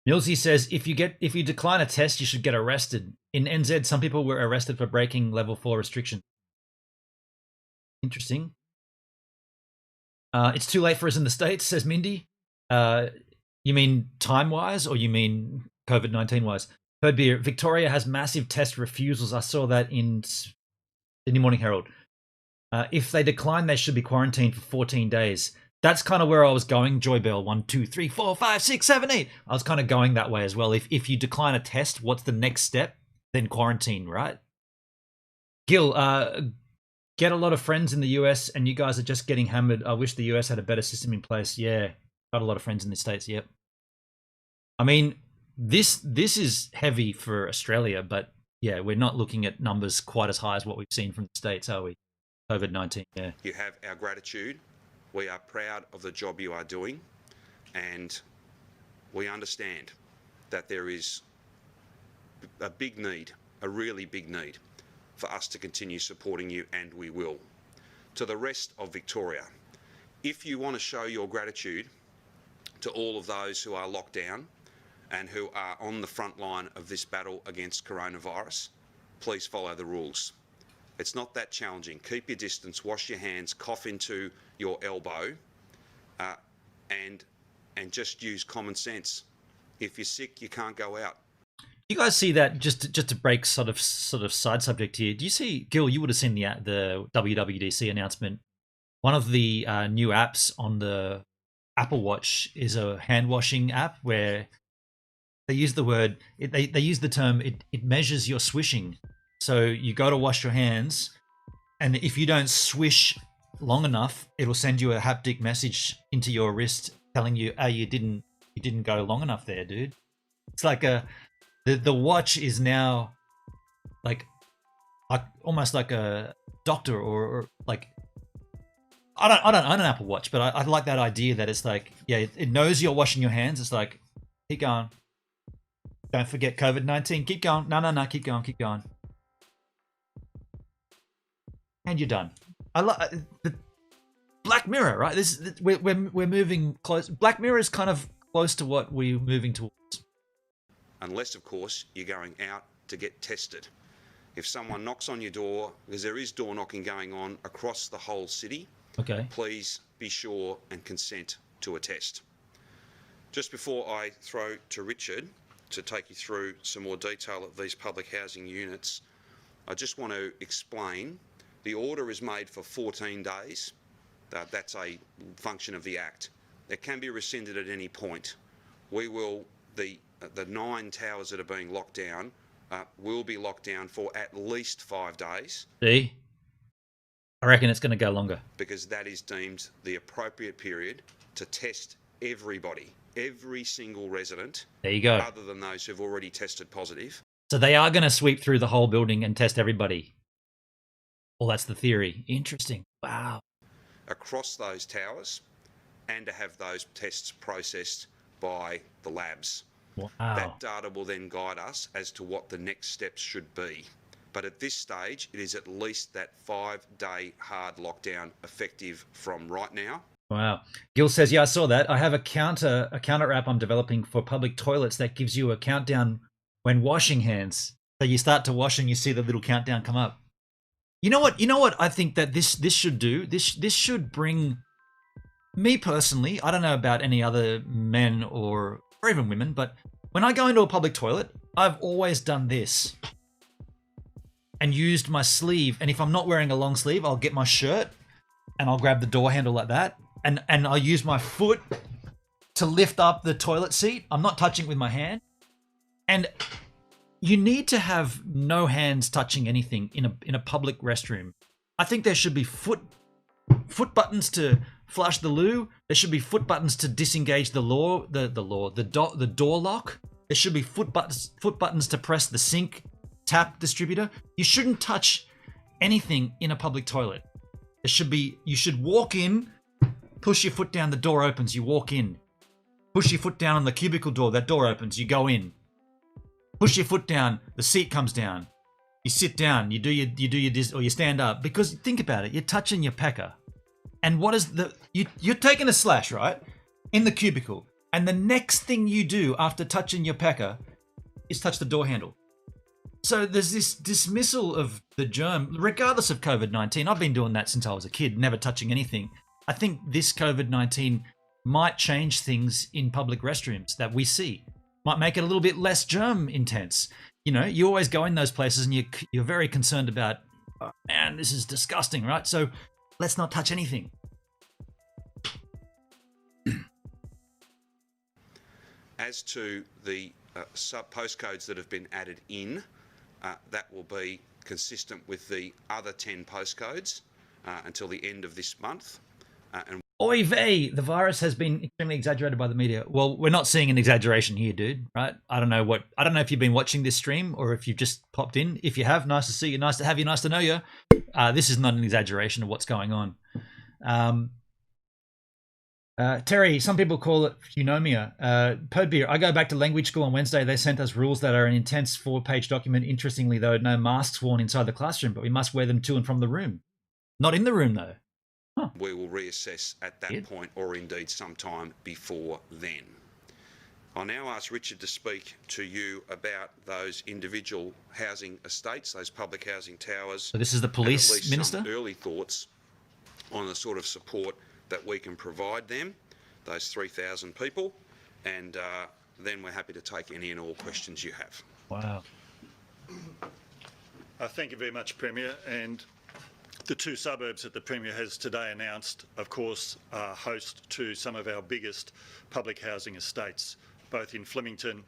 Millsy says if you decline a test, you should get arrested. In NZ, some people were arrested for breaking level 4 restrictions. Interesting. It's too late for us in the States, says Mindy. You mean time-wise, or you mean COVID-19 wise? Third beer. Victoria has massive test refusals. I saw that in Sydney Morning Herald. If they decline, they should be quarantined for 14 days. That's kind of where I was going. Joy Bell, 1, 2, 3, 4, 5, 6, 7, 8. I was kind of going that way as well. If you decline a test, what's the next step? Then quarantine, right? Gil, get a lot of friends in the US, and you guys are just getting hammered. I wish the US had a better system in place. Yeah, got a lot of friends in the States. Yep. I mean, this is heavy for Australia, but yeah, we're not looking at numbers quite as high as what we've seen from the States, are we? COVID-19. Yeah. You have our gratitude. We are proud of the job you are doing, and we understand that there is a big need, a really big need, for us to continue supporting you, and we will. To the rest of Victoria, if you want to show your gratitude to all of those who are locked down and who are on the front line of this battle against coronavirus, please follow the rules. It's not that challenging. Keep your distance, wash your hands, cough into your elbow, and just use common sense. If you're sick, you can't go out. You guys see that? Just to break sort of side subject here. Do you see, Gil? You would have seen the WWDC announcement. One of the new apps on the Apple Watch is a hand washing app where they use the word. They use the term. It measures your swishing. So you go to wash your hands, and if you don't swish long enough, it'll send you a haptic message into your wrist telling you, "Oh, you didn't go long enough there, dude." It's like the watch is now like almost like a doctor or like I don't own an Apple Watch, but I like that idea that it's like, yeah, it knows you're washing your hands. It's like, keep going. Don't forget COVID-19. Keep going. No, keep going. And you're done. I like the Black Mirror, right? We're moving close. Black Mirror is kind of close to what we're moving towards. Unless, of course, you're going out to get tested. If someone knocks on your door, because there is door knocking going on across the whole city, okay, please be sure and consent to a test. Just before I throw to Richard to take you through some more detail of these public housing units, I just want to explain. The order is made for 14 days. That's a function of the Act. It can be rescinded at any point. We will, the 9 towers that are being locked down will be locked down for at least 5 days. See? I reckon it's going to go longer. Because that is deemed the appropriate period to test everybody, every single resident. There you go. Other than those who've already tested positive. So they are going to sweep through the whole building and test everybody. Well, that's the theory. Interesting. Wow. Across those towers, and to have those tests processed by the labs. Wow. That data will then guide us as to what the next steps should be. But at this stage, it is at least that 5-day hard lockdown effective from right now. Wow. Gil says, yeah, I saw that. I have a counter app I'm developing for public toilets that gives you a countdown when washing hands. So you start to wash and you see the little countdown come up. You know what I think that this should do? This should bring me personally, I don't know about any other men or even women, but when I go into a public toilet, I've always done this. and used my sleeve. And if I'm not wearing a long sleeve, I'll get my shirt and I'll grab the door handle like that. And I'll use my foot to lift up the toilet seat. I'm not touching it with my hand. And you need to have no hands touching anything in a public restroom. I think there should be foot buttons to flush the loo. There should be foot buttons to disengage the door lock. There should be foot buttons to press the sink tap distributor. You shouldn't touch anything in a public toilet. You should walk in, push your foot down, the door opens, you walk in. Push your foot down on the cubicle door, that door opens, you go in. Push your foot down, the seat comes down. You sit down, you do your or you stand up. Because think about it, you're touching your pecker. And what is you're taking a slash, right? In the cubicle. And the next thing you do after touching your pecker is touch the door handle. So there's this dismissal of the germ, regardless of COVID-19. I've been doing that since I was a kid, never touching anything. I think this COVID-19 might change things in public restrooms that we see. Might make it a little bit less germ intense. You know, you always go in those places and you're very concerned about, oh, man, this is disgusting, right? So let's not touch anything. As to the sub postcodes that have been added in, that will be consistent with the other 10 postcodes until the end of this month. Oy vey, the virus has been extremely exaggerated by the media. Well, we're not seeing an exaggeration here, dude, right? I don't know if you've been watching this stream or if you've just popped in. If you have, nice to see you, nice to have you, nice to know you. This is not an exaggeration of what's going on. Terry, some people call it pneumonia. Podbeer, I go back to language school on Wednesday. They sent us rules that are an intense 4-page document. Interestingly, though, no masks worn inside the classroom, but we must wear them to and from the room. Not in the room, though. Huh. We will reassess at that point, or indeed sometime before then. I'll now ask Richard to speak to you about those individual housing estates, those public housing towers. So this is the police minister? Some early thoughts on the sort of support that we can provide them, those 3,000 people, and then we're happy to take any and all questions you have. Wow. Thank you very much, Premier. And the 2 suburbs that the Premier has today announced, of course, are host to some of our biggest public housing estates, both in Flemington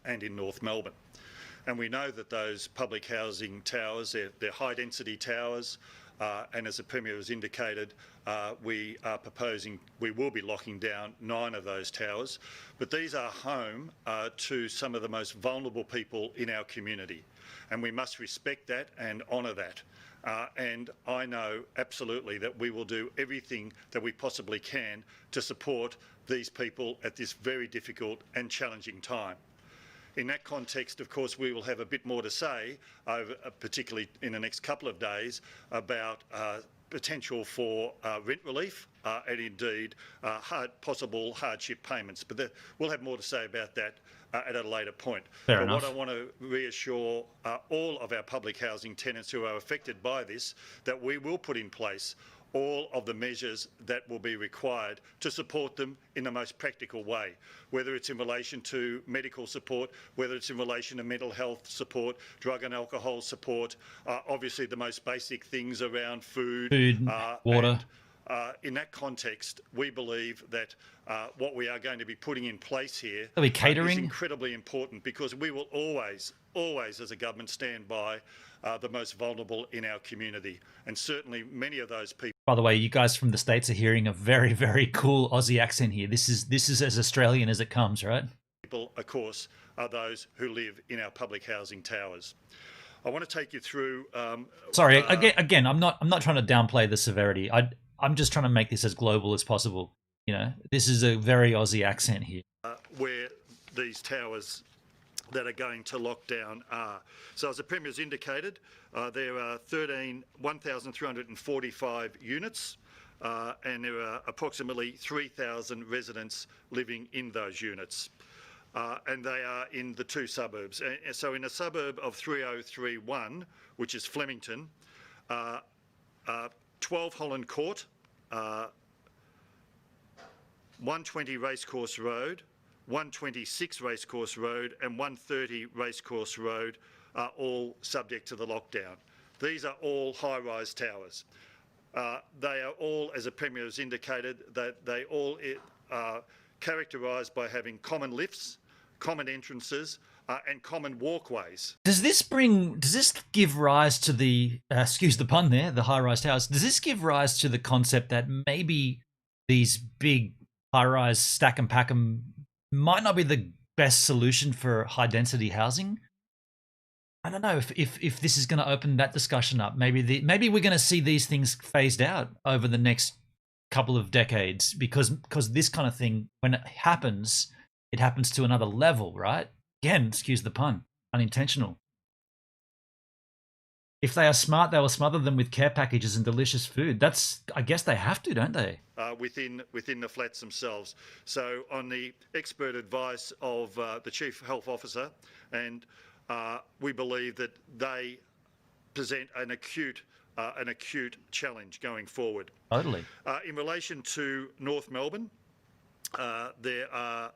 and in North Melbourne. And we know that those public housing towers, they're high-density towers, and as the Premier has indicated, we will be locking down 9 of those towers. But these are home to some of the most vulnerable people in our community. And we must respect that and honour that. And I know absolutely that we will do everything that we possibly can to support these people at this very difficult and challenging time. In that context, of course, we will have a bit more to say, particularly in the next couple of days, about potential for rent relief and indeed possible hardship payments. But we'll have more to say about that at a later point. Fair enough. What I want to reassure all of our public housing tenants who are affected by this, that we will put in place all of the measures that will be required to support them in the most practical way, whether it's in relation to medical support, whether it's in relation to mental health support, drug and alcohol support, obviously the most basic things around food, water. In that context, we believe that what we are going to be putting in place here catering? is incredibly important, because we will always as a government stand by the most vulnerable in our community. And certainly many of those people... By the way, you guys from the States are hearing a very, very cool Aussie accent here. This is as Australian as it comes, right? People, of course, are those who live in our public housing towers. I want to take you through... Sorry, again, I'm not trying to downplay the severity. I'm just trying to make this as global as possible. You know, this is a very Aussie accent here. Where these towers that are going to lock down are. So as the Premier has indicated, there are 1,345 units and there are approximately 3,000 residents living in those units. And they are in the 2 suburbs. So in a suburb of 3031, which is Flemington, 12 Holland Court, 120 Racecourse Road, 126 Racecourse Road and 130 Racecourse Road are all subject to the lockdown. These are all high-rise towers. They are all, as the Premier has indicated, that they all are characterised by having common lifts, common entrances, and common walkways. Does this give rise to the, excuse the pun there, the high-rise towers, does this give rise to the concept that maybe these big high-rise stack and pack 'em might not be the best solution for high-density housing? I don't know if this is going to open that discussion up. Maybe we're going to see these things phased out over the next couple of decades because this kind of thing, when it happens to another level, right? Again, excuse the pun, unintentional. If they are smart, they will smother them with care packages and delicious food. I guess they have to, don't they? Within the flats themselves. So on the expert advice of the Chief Health Officer, and we believe that they present an acute challenge going forward. Totally. In relation to North Melbourne, there are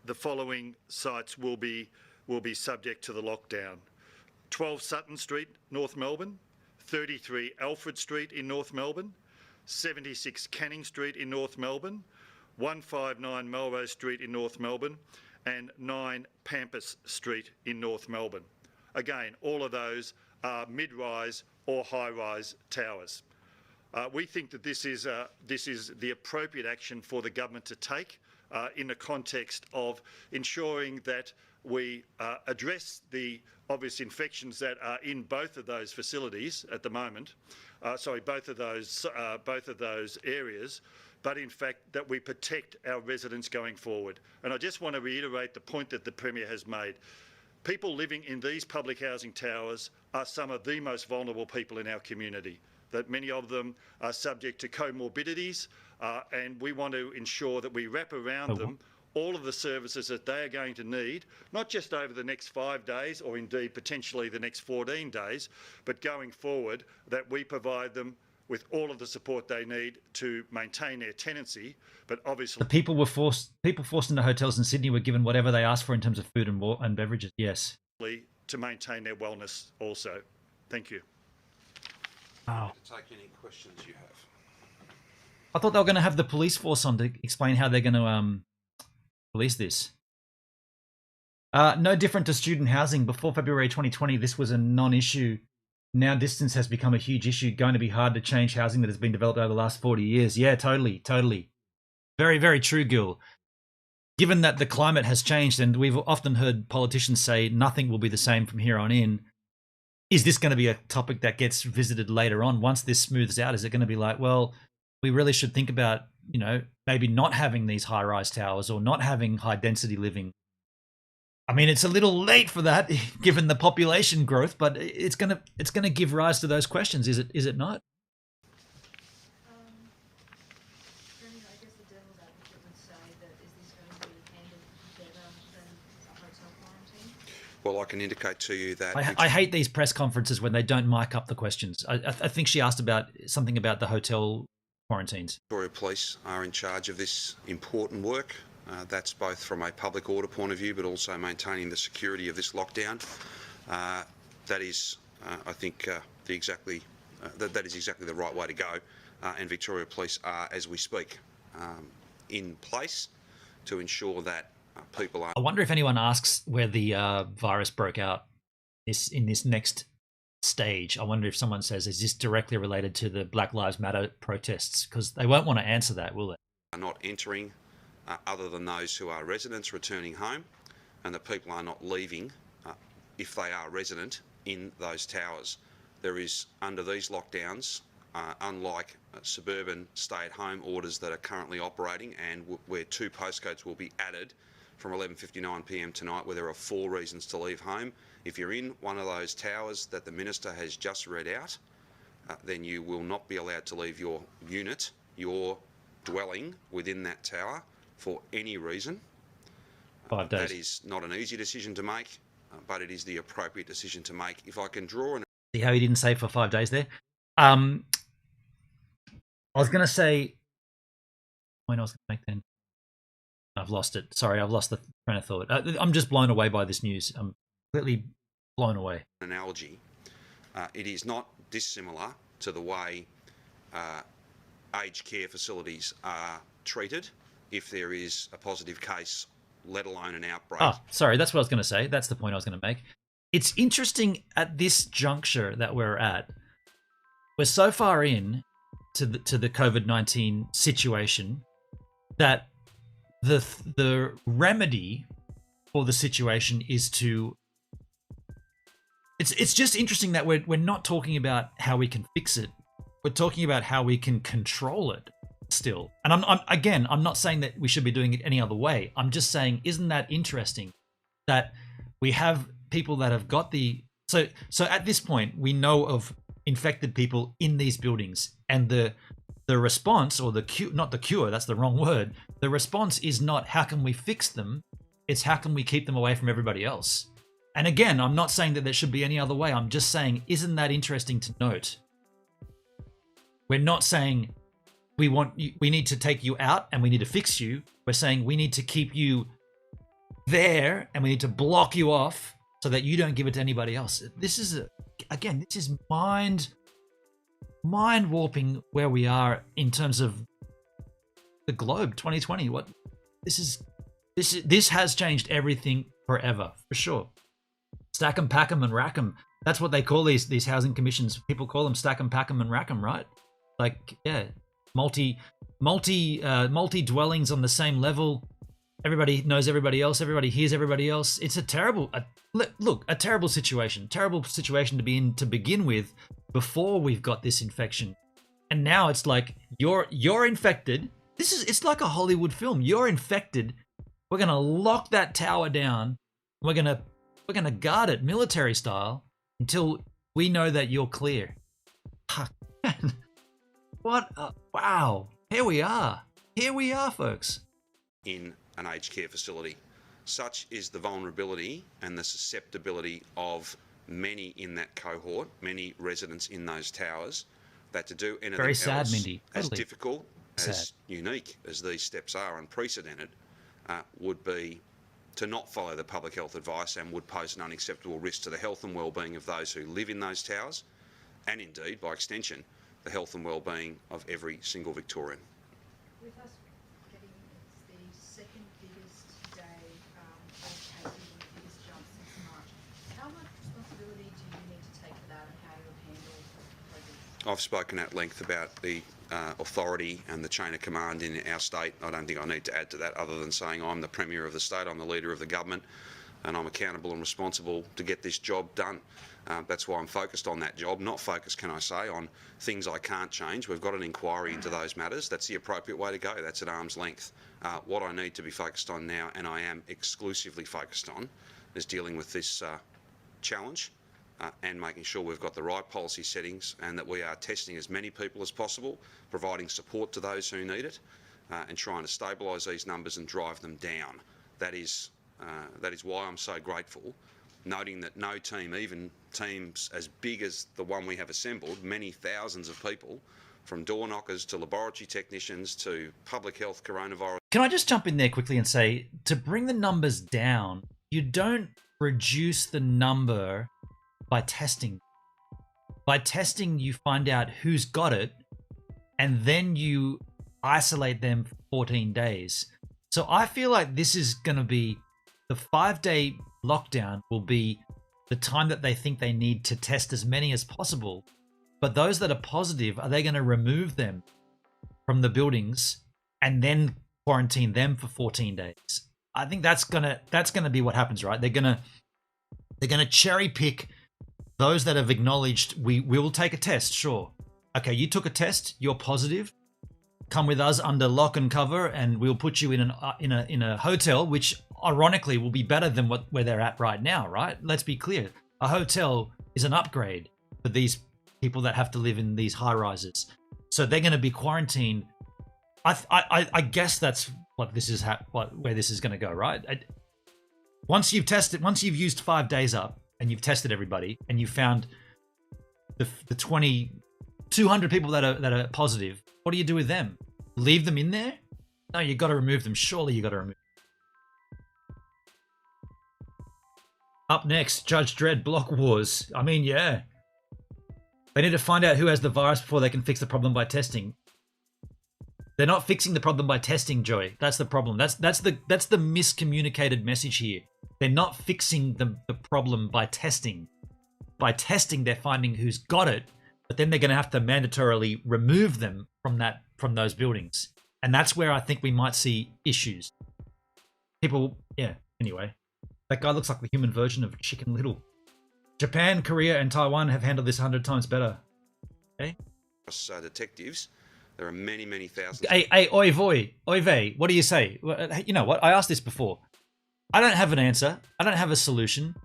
the following sites will be subject to the lockdown: 12 Sutton Street, North Melbourne; 33 Alfred Street in North Melbourne; 76 Canning Street in North Melbourne; 159 Melrose Street in North Melbourne; and 9 Pampas Street in North Melbourne. Again, all of those are mid-rise or high-rise towers. We think that this is the appropriate action for the government to take in the context of ensuring that we address the obvious infections that are in both of those facilities at the moment. Both of those areas, but in fact that we protect our residents going forward. And I just want to reiterate the point that the Premier has made. People living in these public housing towers are some of the most vulnerable people in our community, that many of them are subject to comorbidities, and we want to ensure that we wrap around them all of the services that they are going to need, not just over the next 5 days or indeed potentially the next 14 days, but going forward, that we provide them with all of the support they need to maintain their tenancy. But obviously, the people forced into hotels in Sydney were given whatever they asked for in terms of food and beverages. Yes, to maintain their wellness also. Thank you. Wow. To take any questions you have. I thought they were going to have the police force on to explain how they're going to police this. No different to student housing. Before February 2020, this was a non-issue. Now distance has become a huge issue. Going to be hard to change housing that has been developed over the last 40 years. Yeah, totally. Very, very true, Gil. Given that the climate has changed, and we've often heard politicians say nothing will be the same from here on in, is this going to be a topic that gets visited later on? Once this smooths out, is it going to be like, well, we really should think about, maybe not having these high-rise towers or not having high-density living? I mean, it's a little late for that, given the population growth, but it's gonna give rise to those questions. Is it not? I guess the devil's advocate would say that is this going to be handled better than a hotel quarantine? Well, I can indicate to you that I hate these press conferences when they don't mic up the questions. I think she asked about something about the hotel quarantines. Victoria Police are in charge of this important work. That's both from a public order point of view, but also maintaining the security of this lockdown. That is, I think, that is exactly the right way to go. And Victoria Police are, as we speak, in place to ensure that people are. I wonder if anyone asks where the virus broke out in this next stage. I wonder if someone says, is this directly related to the Black Lives Matter protests? Because they won't want to answer that, will they? Are not entering. Other than those who are residents returning home, and the people are not leaving if they are resident in those towers. There is, under these lockdowns, unlike suburban stay-at-home orders that are currently operating and where 2 postcodes will be added from 11:59 p.m. tonight, where there are 4 reasons to leave home. If you're in one of those towers that the Minister has just read out, then you will not be allowed to leave your unit, your dwelling within that tower, for any reason. 5 days. That is not an easy decision to make, but it is the appropriate decision to make. If I can draw an... See how he didn't say for 5 days there? I was going to say... When I was going to make then? I've lost it. Sorry, I've lost the train of thought. I'm just blown away by this news. I'm completely blown away. Analogy, it is not dissimilar to the way aged care facilities are treated if there is a positive case, let alone an outbreak. Oh, sorry, that's what I was going to say. That's the point I was going to make. It's interesting at this juncture that we're at. We're so far in to the COVID-19 situation that the remedy for the situation is to. It's just interesting that we're not talking about how we can fix it. We're talking about how we can control it still. And I'm not saying that we should be doing it any other way. I'm just saying, isn't that interesting that we have people that have got so at this point we know of infected people in these buildings, and the response, or not the cure, that's the wrong word. The response is not how can we fix them, it's how can we keep them away from everybody else. And again, I'm not saying that there should be any other way. I'm just saying, isn't that interesting to note? We're not saying we need to take you out and we need to fix you. We're saying we need to keep you there and we need to block you off so that you don't give it to anybody else. This is mind warping where we are in terms of the globe. 2020. This has changed everything forever, for sure. Stack 'em, pack 'em, and rack 'em. That's what they call these housing commissions. People call them stack 'em, pack 'em, and rack 'em, right? Like, yeah, multi dwellings on the same level. Everybody knows everybody else. Everybody hears everybody else. It's a terrible situation. Terrible situation to be in to begin with, before we've got this infection. And now it's like you're infected. It's like a Hollywood film. You're infected. We're gonna lock that tower down. We're gonna guard it military style until we know that you're clear. What? Wow. Here we are, folks. In an aged care facility. Such is the vulnerability and the susceptibility of many in that cohort, many residents in those towers, that to do anything Very sad, else Mindy. as Totally. difficult, Sad. as unique as these steps are, unprecedented, would be to not follow the public health advice, and would pose an unacceptable risk to the health and well-being of those who live in those towers, and indeed, by extension, the health and well-being of every single Victorian. With us getting, it's the second biggest day of cases and the biggest jump since March. How much responsibility do you need to take for that, and how you'll handle COVID? I've spoken at length about the authority and the chain of command in our state. I don't think I need to add to that, other than saying I'm the Premier of the state, I'm the leader of the government, and I'm accountable and responsible to get this job done. That's why I'm focused on that job, not focused, can I say, on things I can't change. We've got an inquiry into those matters. That's the appropriate way to go. That's at arm's length. What I need to be focused on now, and I am exclusively focused on, is dealing with this challenge and making sure we've got the right policy settings, and that we are testing as many people as possible, providing support to those who need it, and trying to stabilise these numbers and drive them down. That is why I'm so grateful, noting that no team, even teams as big as the one we have assembled, many thousands of people, from door knockers to laboratory technicians to public health coronavirus. Can I just jump in there quickly and say, to bring the numbers down, you don't reduce the number by testing. By testing, you find out who's got it, and then you isolate them for 14 days. So I feel like this is going to be, the 5-day lockdown will be the time that they think they need to test as many as possible. But those that are positive, are they going to remove them from the buildings and then quarantine them for 14 days? I think that's gonna be what happens, right? They're gonna cherry pick those that have acknowledged we will take a test. Sure, okay, you took a test, you're positive. Come with us under lock and cover, and we'll put you in a hotel, which ironically will be better than where they're at right now, right? Let's be clear. A hotel is an upgrade for these people that have to live in these high rises. So they're going to be quarantined. I guess that's what this is, where this is going to go, right? Once you've used 5 days up and you've tested everybody and you found the 200 people that are positive, what do you do with them? Leave them in there? No, you got to remove them. Surely you got to remove them. Up next, Judge Dredd block wars. I mean, yeah. They need to find out who has the virus before they can fix the problem by testing. They're not fixing the problem by testing, Joey. That's the problem. That's the miscommunicated message here. They're not fixing the problem by testing. By testing, they're finding who's got it, but then they're going to have to mandatorily remove them from those buildings. And that's where I think we might see issues. People, yeah, anyway. That guy looks like the human version of Chicken Little. Japan, Korea, and Taiwan have handled this 100 times better. Okay? Detectives, there are many, many thousands. Hey, oi vey, what do you say? You know what? I asked this before. I don't have an answer. I don't have a solution.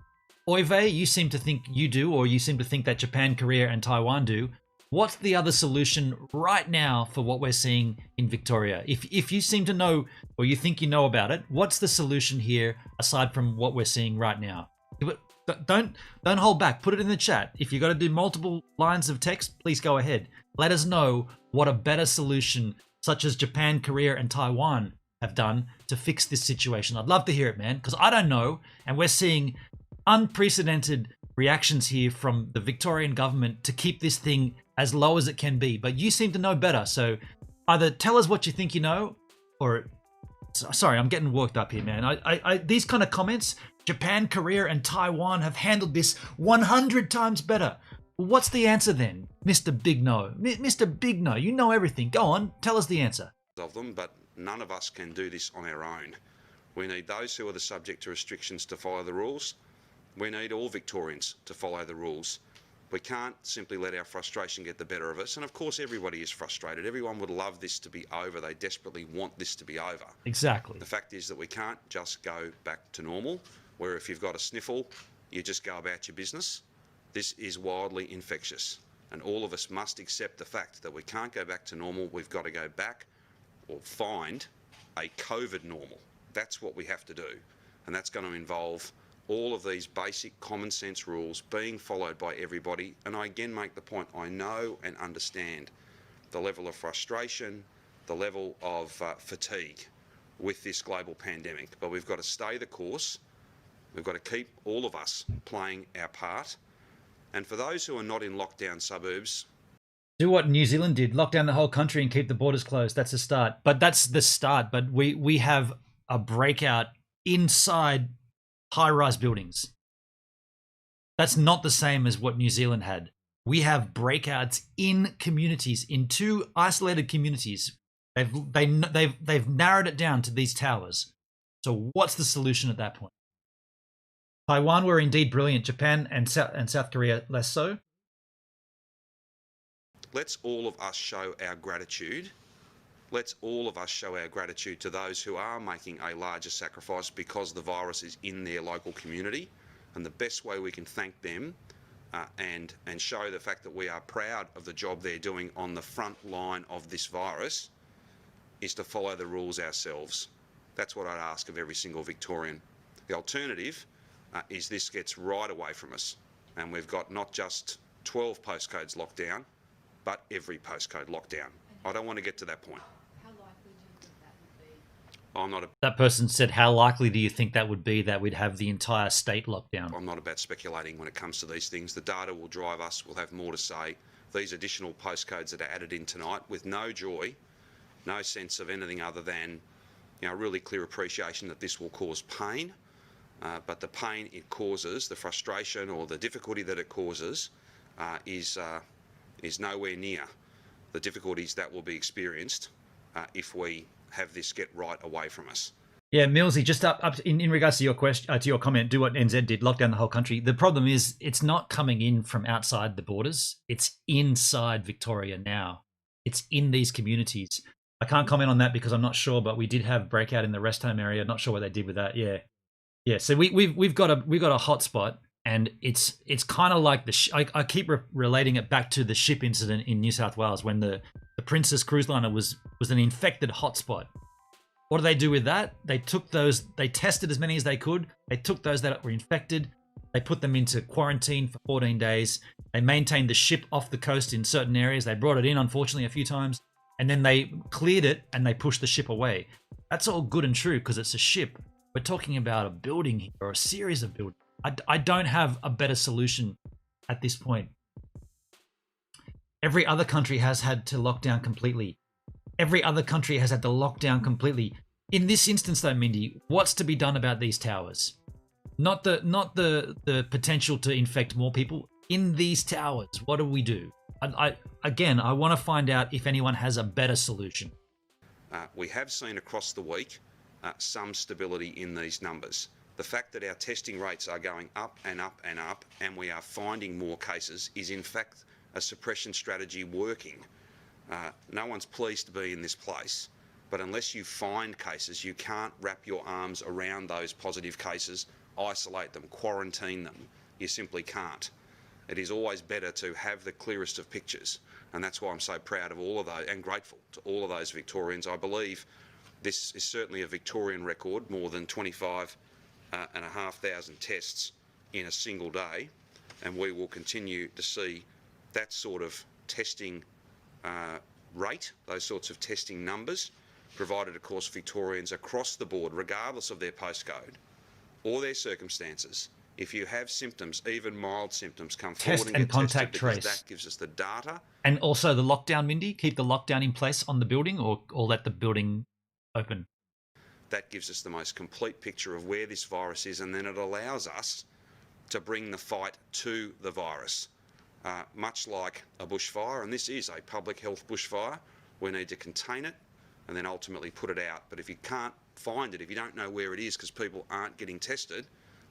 Oi vey, you seem to think you do, or you seem to think that Japan, Korea, and Taiwan do. What's the other solution right now for what we're seeing in Victoria? If you seem to know, or you think you know about it, what's the solution here aside from what we're seeing right now? Don't hold back. Put it in the chat. If you got to do multiple lines of text, please go ahead. Let us know what a better solution, such as Japan, Korea, and Taiwan have done to fix this situation. I'd love to hear it, man, because I don't know, and we're seeing unprecedented reactions here from the Victorian government to keep this thing as low as it can be. But you seem to know better, so either tell us what you think you know, or sorry, I'm getting worked up here, man. These kind of comments, Japan, Korea, and Taiwan have handled this 100 times better. What's the answer then, Mr. Big No? Mr. Big No, you know everything. Go on, tell us the answer. Of them, but none of us can do this on our own. We need those who are the subject to restrictions to follow the rules. We need all Victorians to follow the rules. We can't simply let our frustration get the better of us. And of course, everybody is frustrated. Everyone would love this to be over. They desperately want this to be over. Exactly. The fact is that we can't just go back to normal, where if you've got a sniffle, you just go about your business. This is wildly infectious. And all of us must accept the fact that we can't go back to normal. We've got to go back or find a COVID normal. That's what we have to do. And that's going to involve all of these basic common sense rules being followed by everybody. And I again make the point, I know and understand the level of frustration, the level of fatigue with this global pandemic. But we've got to stay the course. We've got to keep all of us playing our part. And for those who are not in lockdown suburbs, do what New Zealand did, lock down the whole country and keep the borders closed. That's a start. But that's the start. But we have a breakout inside high-rise buildings. That's not the same as what New Zealand had. We have breakouts in communities, in 2 isolated communities. They've narrowed it down to these towers. So what's the solution at that point? Taiwan were indeed brilliant. Japan and South Korea less so. Let's all of us show our gratitude. Let's all of us show our gratitude to those who are making a larger sacrifice because the virus is in their local community. And the best way we can thank them and show the fact that we are proud of the job they're doing on the front line of this virus is to follow the rules ourselves. That's what I'd ask of every single Victorian. The alternative is this gets right away from us, and we've got not just 12 postcodes locked down, but every postcode locked down. I don't want to get to that point. How likely do you think that would be? I'm not. That person said, how likely do you think that would be that we'd have the entire state locked down? I'm not about speculating when it comes to these things. The data will drive us. We'll have more to say. These additional postcodes that are added in tonight with no joy, no sense of anything other than, really clear appreciation that this will cause pain. But the pain it causes, the frustration or the difficulty that it causes is nowhere near the difficulties that will be experienced if we have this get right away from us. Yeah, Millsy, just up in regards to your question, to your comment, do what NZ did, lock down the whole country. The problem is it's not coming in from outside the borders. It's inside Victoria now. It's in these communities. I can't comment on that because I'm not sure, but we did have breakout in the rest home area. Not sure what they did with that. Yeah. So we've got a hotspot, and it's kind of like I keep relating it back to the ship incident in New South Wales when the Princess cruise liner was an infected hotspot. What do they do with that? They took those, they tested as many as they could. They took those that were infected. They put them into quarantine for 14 days. They maintained the ship off the coast in certain areas. They brought it in, unfortunately, a few times, and then they cleared it and they pushed the ship away. That's all good and true because it's a ship. We're talking about a building here, or a series of buildings. I don't have a better solution at this point. Every other country has had to lock down completely. Every other country has had to lock down completely. In this instance, though, Mindy, what's to be done about these towers? Not the potential to infect more people. In these towers, what do we do? I want to find out if anyone has a better solution. We have seen across the week some stability in these numbers. The fact that our testing rates are going up and up and up, and we are finding more cases, is in fact a suppression strategy working. No one's pleased to be in this place, but unless you find cases, you can't wrap your arms around those positive cases, isolate them, quarantine them. You simply can't. It is always better to have the clearest of pictures, and that's why I'm so proud of all of those and grateful to all of those Victorians. I believe this is certainly a Victorian record, more than 25,500 tests in a single day, and we will continue to see that sort of testing rate, those sorts of testing numbers, provided, of course, Victorians across the board, regardless of their postcode or their circumstances, if you have symptoms, even mild symptoms, come forward Test and and get contact tested, because trace. that gives us the data. And also the lockdown, Mindy, keep the lockdown in place on the building, or let the building open. That gives us the most complete picture of where this virus is, and then it allows us to bring the fight to the virus. Much like a bushfire, and this is a public health bushfire, we need to contain it and then ultimately put it out. But if you can't find it, if you don't know where it is because people aren't getting tested,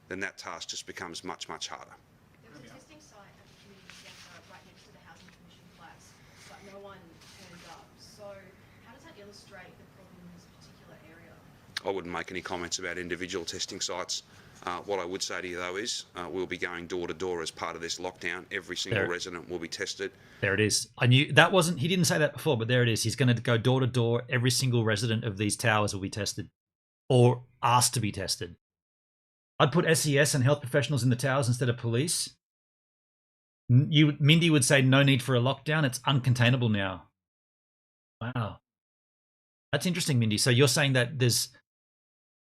then that task just becomes much, much harder. There was a testing site at the community centre right next to the Housing Commission flats, but no one turned up. So how does that illustrate the problem in this particular area? I wouldn't make any comments about individual testing sites. What I would say to you, though, is we'll be going door to door as part of this lockdown. Every single resident will be tested. There it is. I knew that wasn't, he didn't say that before, but there it is. He's going to go door to door. Every single resident of these towers will be tested or asked to be tested. I'd put SES and health professionals in the towers instead of police. Mindy would say no need for a lockdown. It's uncontainable now. Wow. That's interesting, Mindy. So you're saying that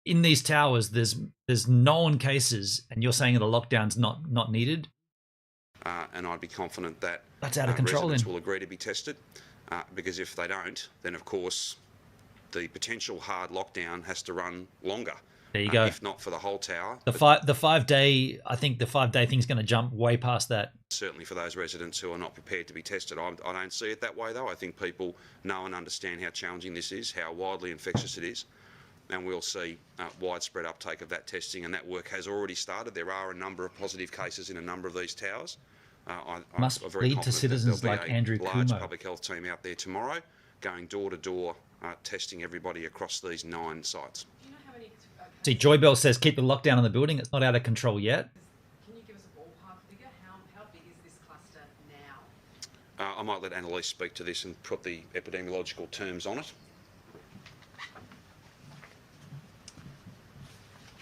in these towers, there's known cases, and you're saying that a lockdown's not needed? And I'd be confident that that's out of control. Residents will agree to be tested, because if they don't, then of course the potential hard lockdown has to run longer. There you go. If not for the whole tower. The 5 day, I think the 5 day thing's going to jump way past that. Certainly for those residents who are not prepared to be tested. I don't see it that way, though. I think people know and understand how challenging this is, how wildly infectious it is. And we'll see widespread uptake of that testing, and that work has already started. There are a number of positive cases in a number of these towers. Must I'm very lead to citizens like Andrew Cuomo. Large Cuomo. public health team out there tomorrow, going door to door, testing everybody across these 9 sites. Do you know how many... See, Joy Bell says keep the lockdown on the building. It's not out of control yet. Can you give us a ballpark figure? How big is this cluster now? I might let Annalise speak to this and put the epidemiological terms on it.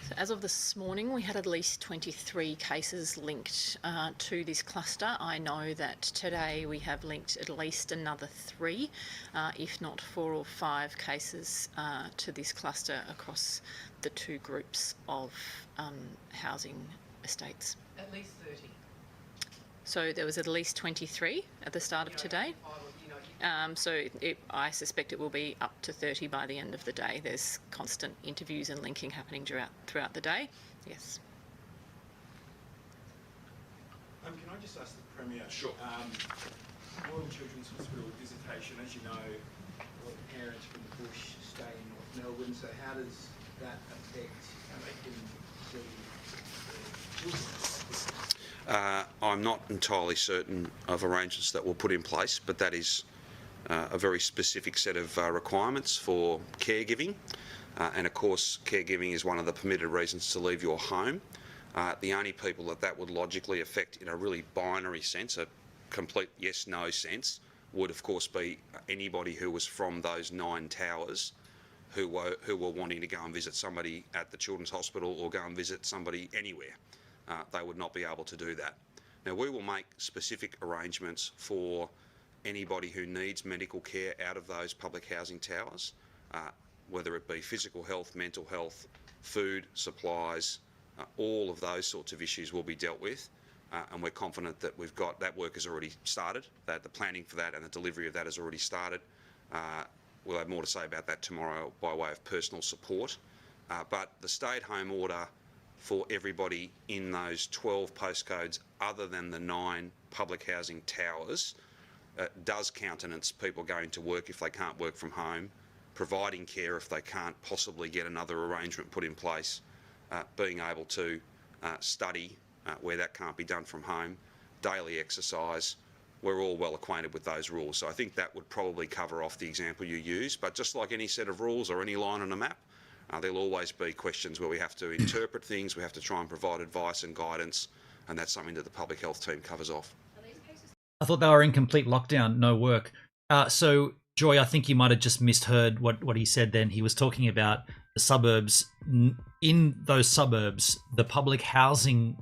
So as of this morning, we had at least 23 cases linked to this cluster. I know that today we have linked at least another 3, if not 4 or 5 cases to this cluster across the 2 groups of housing estates. At least 30. So there was at least 23 at the start of today. I suspect it will be up to 30 by the end of the day. There's constant interviews and linking happening throughout the day. Yes. Can I just ask the Premier? Sure. Royal Children's Hospital visitation, as you know, a lot of parents from the bush stay in North Melbourne. So how does that affect how they can see their children? I'm not entirely certain of arrangements that were put in place, but that is a very specific set of requirements for caregiving. And of course, caregiving is one of the permitted reasons to leave your home. The only people that would logically affect in a really binary sense, a complete yes-no sense, would of course be anybody who was from those 9 towers who were wanting to go and visit somebody at the Children's Hospital or go and visit somebody anywhere. They would not be able to do that. Now, we will make specific arrangements for anybody who needs medical care out of those public housing towers, whether it be physical health, mental health, food, supplies, all of those sorts of issues will be dealt with. And we're confident that we've got that work has already started, that the planning for that and the delivery of that has already started. We'll have more to say about that tomorrow by way of personal support. But the stay-at-home order for everybody in those 12 postcodes other than the 9 public housing towers does countenance people going to work if they can't work from home, providing care if they can't possibly get another arrangement put in place, being able to study where that can't be done from home, daily exercise. We're all well acquainted with those rules. So I think that would probably cover off the example you use. But just like any set of rules or any line on a map, there'll always be questions where we have to interpret things, we have to try and provide advice and guidance, and that's something that the public health team covers off. I thought they were in complete lockdown, no work. So, Joy, I think you might have just misheard what he said then. He was talking about the suburbs. In those suburbs, the public housing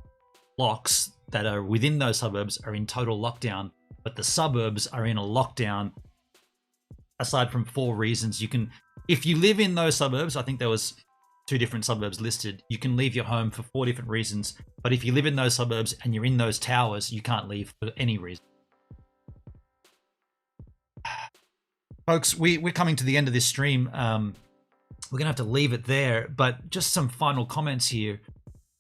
blocks that are within those suburbs are in total lockdown, but the suburbs are in a lockdown aside from 4 reasons. You can, if you live in those suburbs, I think there was 2 different suburbs listed, you can leave your home for 4 different reasons. But if you live in those suburbs and you're in those towers, you can't leave for any reason. Folks, we're coming to the end of this stream. We're going to have to leave it there, but just some final comments here.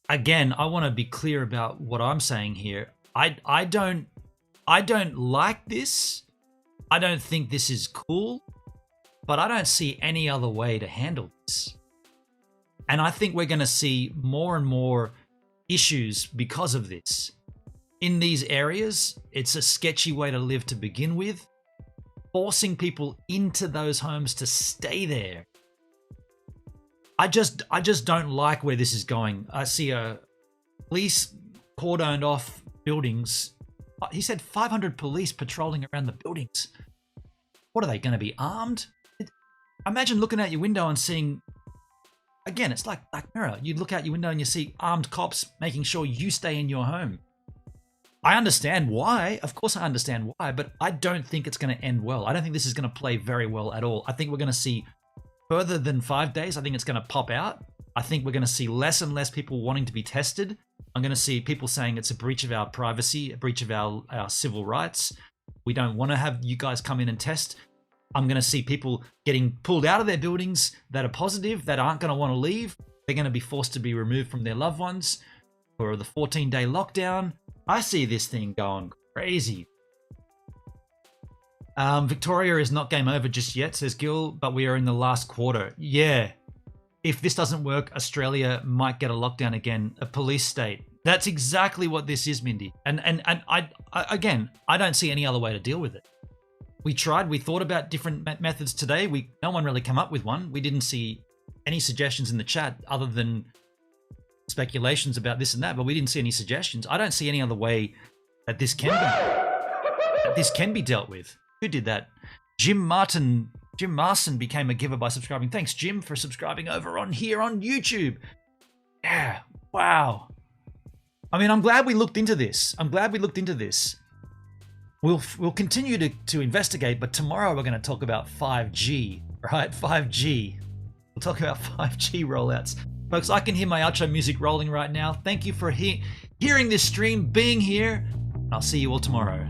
Again, I want to be clear about what I'm saying here. I don't like this. I don't think this is cool, but I don't see any other way to handle this. And I think we're going to see more and more issues because of this. In these areas, it's a sketchy way to live to begin with. Forcing people into those homes to stay there. I just don't like where this is going. I see a police cordoned off buildings. He said 500 police patrolling around the buildings. What are they going to be, armed? Imagine looking out your window and seeing, again, it's like Black Mirror. You look out your window and you see armed cops making sure you stay in your home. I understand why. Of course I understand why, but I don't think it's going to end well. I don't think this is going to play very well at all. I think we're going to see further than 5 days. I think it's going to pop out. I think we're going to see less and less people wanting to be tested. I'm going to see people saying it's a breach of our privacy, a breach of our civil rights. We don't want to have you guys come in and test. I'm going to see people getting pulled out of their buildings that are positive, that aren't going to want to leave. They're going to be forced to be removed from their loved ones for the 14-day lockdown. I see this thing going crazy. Victoria is not game over just yet, says Gil, but we are in the last quarter. Yeah. If this doesn't work, Australia might get a lockdown again, a police state. That's exactly what this is, Mindy. And I don't see any other way to deal with it. We tried, we thought about different methods today. No one really came up with one. We didn't see any suggestions in the chat other than speculations about this and that, but we didn't see any suggestions. I don't see any other way that this can be dealt with. Who did that? Jim Marson became a giver by subscribing. Thanks, Jim, for subscribing over on here on YouTube. Yeah, wow. I mean, I'm glad we looked into this. We'll continue to investigate, but tomorrow we're going to talk about 5G, right? 5G. We'll talk about 5G rollouts. Folks, I can hear my outro music rolling right now. Thank you for hearing this stream, being here. I'll see you all tomorrow.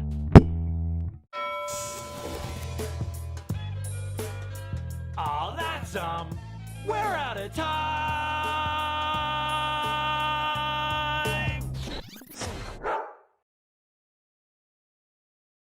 Oh, that's we're out of time.